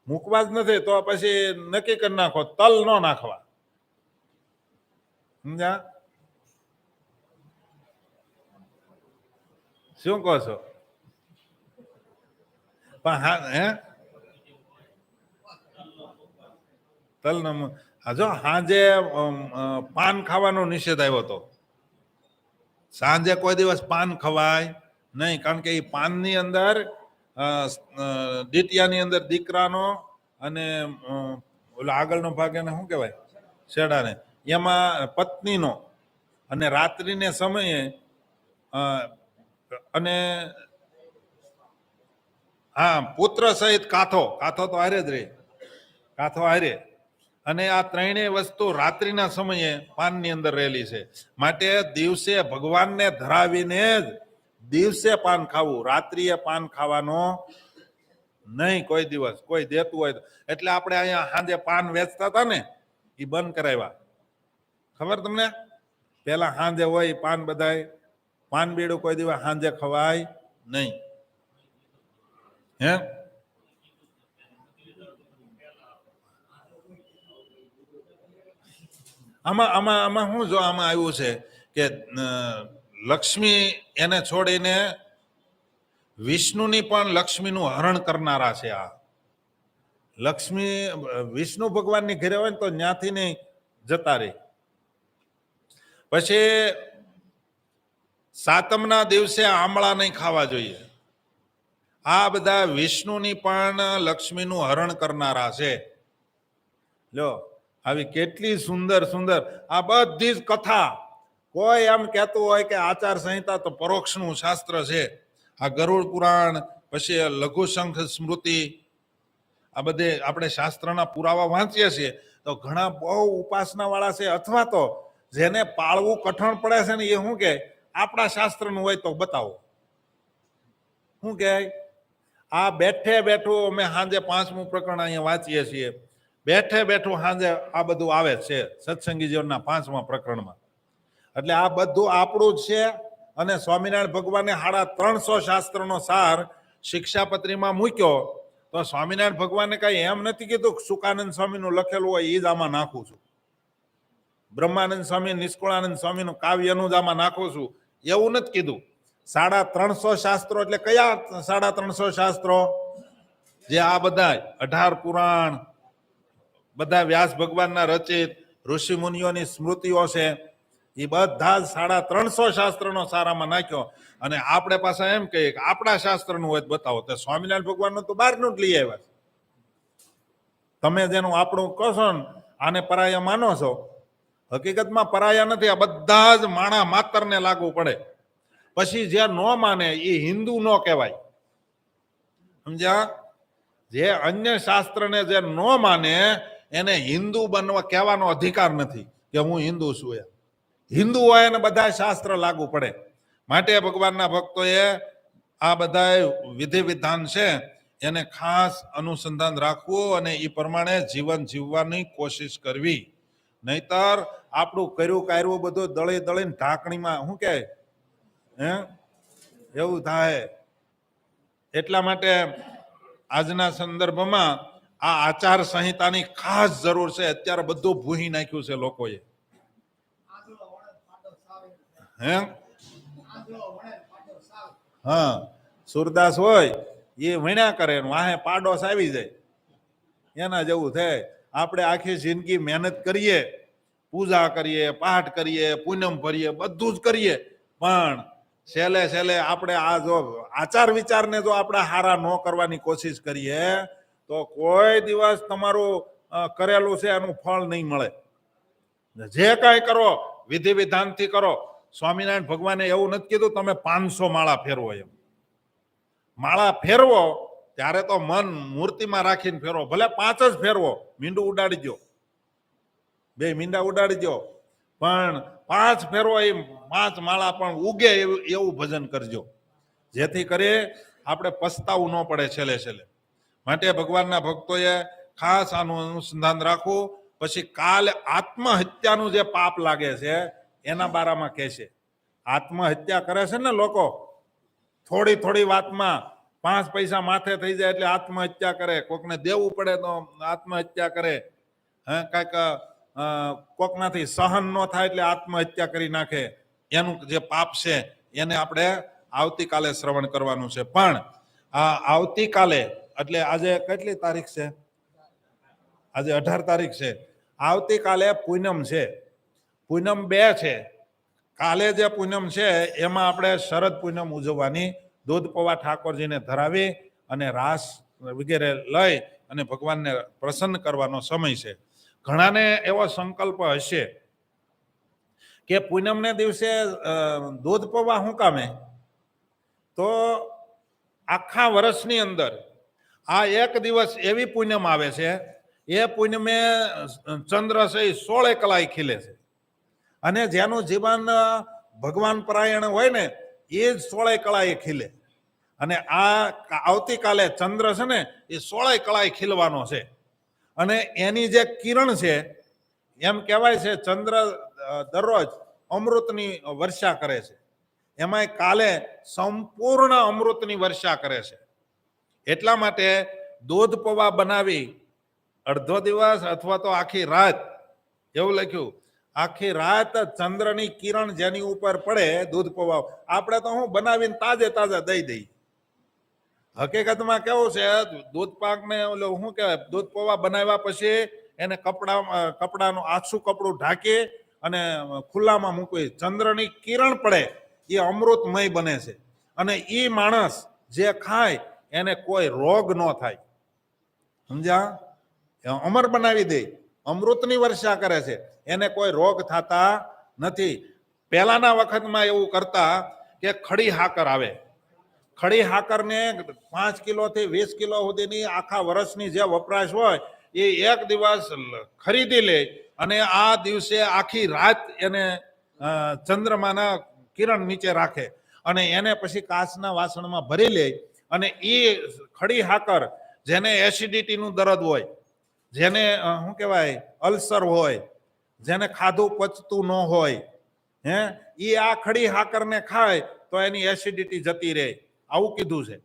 મૂકવા જ નથી તો પછી નક્કી કરી નાખો તલ ન નાખવા. સમજ્યા? શું કહો છો? પણ હા, હે તલ જો સાંજે પાન ખાવાનો નિષેધ આવ્યો હતો. સાંજે કોઈ દિવસ પાન ખવાય નહીં, કારણ કે એ પાનની અંદર દીટિયાની અંદર દીકરાનો અને ઓલા આગળનો ભાગ એને શું કહેવાય શેડાને, એમાં પત્નીનો, અને રાત્રિને સમયે અને હા પુત્ર સહિત કાથો તો હારે જ રહે, કાથો હારે. અને આ ત્રણેય વસ્તુ રાત્રિના સમયે પાનની અંદર રહેલી છે. માટે દિવસે ભગવાનને ધરાવીને જ દિવસે પાન ખાવું, રાત્રિએ પાન ખાવાનો નહીં કોઈ દિવસ. કોઈ દેતું હોય એટલે આપણે અહીંયા સાંજે પાન વેચતા હતા ને એ બંધ કરાવ્યા. ખબર તમને? પેલા સાંજે હોય પાન, બધાય પાન બીડું કોઈ દિવસ સાંજે ખવાય નહીં. હે? આમાં શું જો આમાં આવ્યું છે કે લક્ષ્મી એને છોડીને વિષ્ણુની પણ લક્ષ્મીનું હરણ કરનારા છે. આ લક્ષ્મી વિષ્ણુ ભગવાનની ઘરે હોય ને તો ત્યાંથી નહીં જતા રહે. પછી સાતમના દિવસે આમળા નહીં ખાવા જોઈએ. આ બધા વિષ્ણુની પણ લક્ષ્મીનું હરણ કરનારા છે. લો, આવી કેટલી સુંદર સુંદર આ બધી જ કથા. કોઈ એમ કહેતું હોય કે આચાર સંહિતા તો પરોક્ષનું શાસ્ત્ર છે, આ ગરુડ પુરાણ, પછી લઘુશંખ સ્મૃતિ, આ બધે આપણે શાસ્ત્રના પુરાવા વાંચીએ છીએ તો ઘણા બહુ ઉપાસના વાળા છે, અથવા તો જેને પાળવું કઠણ પડે છે ને એ શું કે આપણા શાસ્ત્રનું હોય તો બતાવો. શું કે આ બેઠે બેઠું અમે સાંજે 5મું પ્રકરણ અહીંયા વાંચીએ છીએ, બેઠે બેઠું સાંજે આ બધું આવે છે સત્સંગીજીઓના 5મા પ્રકરણમાં. એટલે આ બધું આપણું જ છે. અને સ્વામિનારાયણ ભગવાને 350 શાસ્ત્રનો સાર શિક્ષાપત્રીમાં મૂક્યો તો સ્વામિનારાયણ ભગવાને કઈ એમ નથી કીધું સુકાનંદ સ્વામીનું લખેલું હોય એ જ આમાં નાખું છું, બ્રહ્માનંદ સ્વામી, નિષ્કુળાનંદ સ્વામીનું કાવ્યનું જ આમાં નાખું છું, એવું નથી કીધું. 350 શાસ્ત્રો એટલે કયા 350 શાસ્ત્રો? જે આ બધા 18 પુરાણ, બધા વ્યાસ ભગવાનના રચિત ઋષિ મુનિઓની સ્મૃતિઓ છે, એ બધા જ 350 શાસ્ત્રનો સારામાં નાખ્યો. અને આપણે પાછા એમ કહીએ કે આપણા શાસ્ત્રનું હોય બતાવો, તો સ્વામિનારાયણ ભગવાનનું તો બહારનું જ લઈ આવ્યા છે. તમે જેનું આપણું કહો છો ને આને પરાયા માનો છો, હકીકતમાં પરાયા નથી, આ બધા જ માણા માતરને લાગુ પડે. પછી જે ન માને એ હિન્દુ ન કહેવાય, સમજ્યા? જે અન્ય શાસ્ત્રને જે ન માને એને હિન્દુ બનવા કહેવાનો અધિકાર નથી કે હું હિન્દુ છું. એ હિન્દુ હોય એને બધા શાસ્ત્ર લાગુ પડે. માટે ભગવાનના ભક્તોએ આ બધા વિધિ વિધાન છે એને ખાસ અનુસંધાન રાખવું અને એ પ્રમાણે જીવન જીવવાની કોશિશ કરવી. નહીતર આપણું કર્યું કાર્યું બધું દળી દળીને ઢાંકણીમાં શું કહે હે એવું થાય. એટલા માટે આજના સંદર્ભમાં આ આચાર સંહિતાની ખાસ જરૂર છે. અત્યારે બધું ભૂહી નાખ્યું છે લોકોએ. હે હા, સુરદાસ હોય એ વણ્યા કરે, વાહે પાડોશ આવી જાય એના જેવું થાય. આપણે આખી જિંદગી મહેનત કરીએ, પૂજા કરીએ, પાઠ કરીએ, પૂનમ ભરીએ, બધું જ કરીએ, પણ છેલ્લે છેલ્લે આપણે આ જો આચાર વિચારને જો આપણે હારા ન કરવાની કોશિશ કરીએ તો કોઈ દિવસ તમારું કરેલું છે એનું ફળ નહીં મળે. જે કાંઈ કરો વિધિ વિધાનથી કરો. સ્વામિનારાયણ ભગવાને એવું નથી કીધું તમે 500 માળા ફેરવો. એમ માળા ફેરવો ત્યારે તો મન મૂર્તિમાં રાખીને ફેરવો, ભલે 5 જ ફેરવો, મીંડું ઉડાડી દો, 2 મીંડા ઉડાડી દો, પણ 5 ફેરવો એ 5 માળા પણ ઉગે એવું ભજન કરજો, જેથી કરી આપણે પસ્તાવું ન પડે છેલ્લે છેલ્લે. માટે ભગવાનના ભક્તોએ ખાસ આનું અનુસંધાન રાખવું. પછી કાલે આત્મહત્યાનું જે પાપ લાગે છે એના બારામાં કહે છે. આત્મહત્યા કરે છે ને લોકો, થોડી થોડી વાતમાં 5 પૈસા માથે થઈ જાય એટલે આત્મહત્યા કરે, કોકને દેવું પડે તો આત્મહત્યા કરે, કાંઈક કોકનાથી સહન ન થાય એટલે આત્મહત્યા કરી નાખે. એનું જે પાપ છે એને આપણે આવતીકાલે શ્રવણ કરવાનું છે. પણ આ આવતીકાલે એટલે આજે કેટલી તારીખ છે? આજે 18 તારીખ છે. આવતીકાલે પૂનમ છે, પૂનમ 2 છે. કાલે જે પૂનમ છે એમાં આપણે શરદ પૂનમ ઉજવવાની, દૂધ પૌવા ઠાકોરજીને ધરાવી અને રાસ વગેરે લઈ અને ભગવાનને પ્રસન્ન કરવાનો સમય છે. ઘણાને એવો સંકલ્પ હશે કે પૂનમને દિવસે દૂધ પૌવા શું કામે? તો આખા વર્ષની અંદર આ એક દિવસ એવી પૂનમ આવે છે, એ પૂનમે ચંદ્ર છે એ 16 કલાએ ખીલે છે. અને જેનું જીવન ભગવાન પરાયણ હોય ને એ જ 16 કલાએ ખીલે. અને આ આવતીકાલે ચંદ્ર છે ને એ 16 કલાએ ખીલવાનો છે. અને એની જે કિરણ છે એમ કહેવાય છે ચંદ્ર દરરોજ અમૃતની વર્ષા કરે છે. એમાંય કાલે સંપૂર્ણ અમૃતની વર્ષા કરે છે. એટલા માટે દૂધ પૌવા બનાવી અડધો દિવસ અથવા તો આખી રાત, એવું લખ્યું, આખી રાત ચંદ્રની કિરણ જેની ઉપર પડે દૂધ પૌવા, આપણે તો હું બનાવીને તાજે તાજા દઈ દઈ. હકીકતમાં કેવું છે, દૂધ પાકને ઓલો શું કહેવાય, દૂધ પૌવા બનાવ્યા પછી એને કપડાનું આછું કપડું ઢાંકી અને ખુલ્લામાં મૂકવી, ચંદ્રની કિરણ પડે એ અમૃતમય બને છે. અને એ માણસ જે ખાય એને કોઈ રોગ ન થાય, સમજ્યા? અમર બનાવી દે, અમૃતની વર્ષા કરે છે, એને કોઈ રોગ થતા નથી. પહેલાના વખતમાં એવું કરતા કે ખડી હાકર આવે, ખડી હાકરને 5 કિલોથી 20 કિલો સુધીની આખા વર્ષની જે વપરાશ હોય એ એક દિવસ ખરીદી લે અને આ દિવસે આખી રાત એને ચંદ્રમાના કિરણ નીચે રાખે અને એને પછી કાચના વાસણમાં ભરી લે. અને એ ખડી હાકર જેને એસિડિટીનું દર્દ હોય, જેને શું કહેવાય અલ્સર હોય, જેને ખાધું પચતું ન હોય, એ આ ખડી હાકરને ખાય તો એની એસિડિટી જતી રહે, આવું કીધું છે,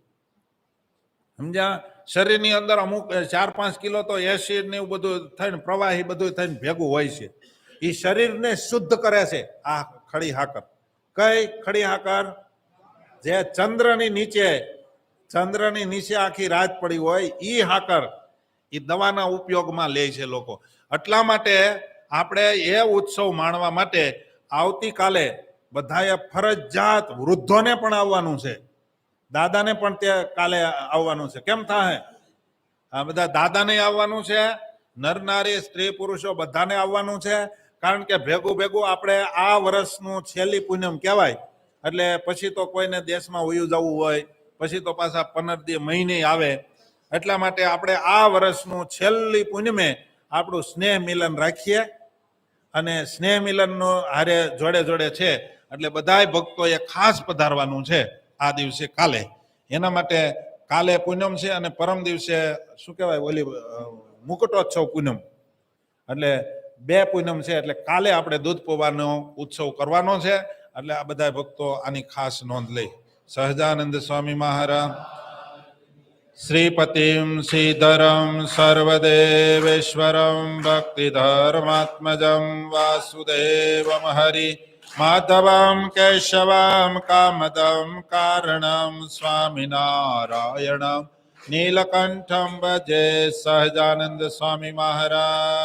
સમજ્યા? શરીરની અંદર અમુક 4-5 કિલો તો એસિડ ને એવું બધું થઈને પ્રવાહી બધું થઈને ભેગું હોય છે. એ શરીરને શુદ્ધ કરે છે આ ખડી હાકર. કઈ ખડી હાકર? જે ચંદ્રની નીચે આખી રાત પડી હોય એ હાકર એ દવાના ઉપયોગમાં લે છે લોકો. એટલા માટે આપણે એ ઉત્સવ માણવા માટે આવતીકાલે બધાએ ફરજિયાત, વૃદ્ધોને પણ આવવાનું છે, દાદાને પણ તે કાલે આવવાનું છે. કેમ થાય? આ બધા દાદાને આવવાનું છે, નર નારી સ્ત્રી પુરુષો બધાને આવવાનું છે. કારણ કે ભેગું ભેગું આપણે આ વર્ષનું છેલ્લી પૂનમ કહેવાય. એટલે પછી તો કોઈને દેશમાં વયું જવું હોય, પછી તો પાછા 15 મહિને આવે. એટલા માટે આપણે આ વર્ષનું છેલ્લી પૂનમે આપણું સ્નેહ મિલન રાખીએ. અને સ્નેહ મિલનનો હારે જોડે જોડે છે એટલે બધાય ભક્તોએ ખાસ પધારવાનું છે આ દિવસે કાલે. એના માટે કાલે પૂનમ છે અને પરમ દિવસે શું કહેવાય ઓલી મુકટોત્સવ પૂનમ. એટલે 2 પૂનમ છે એટલે કાલે આપણે દૂધ પૌવાનો ઉત્સવ કરવાનો છે. એટલે આ બધા ભક્તો આની ખાસ નોંધ લે. સહજાનંદ સ્વામી મહારાજ શ્રીપતિમ શ્રીધરમ સર્વદેવેશ્વરમ ભક્તિધર્માત્મજમ વાસુદેવમ હરિ માધવમ કેશવમ કામદમ કારણમ સ્વામિનારાયણમ નીલકંઠમ ભજે. સહજાનંદ સ્વામી મહારાજ.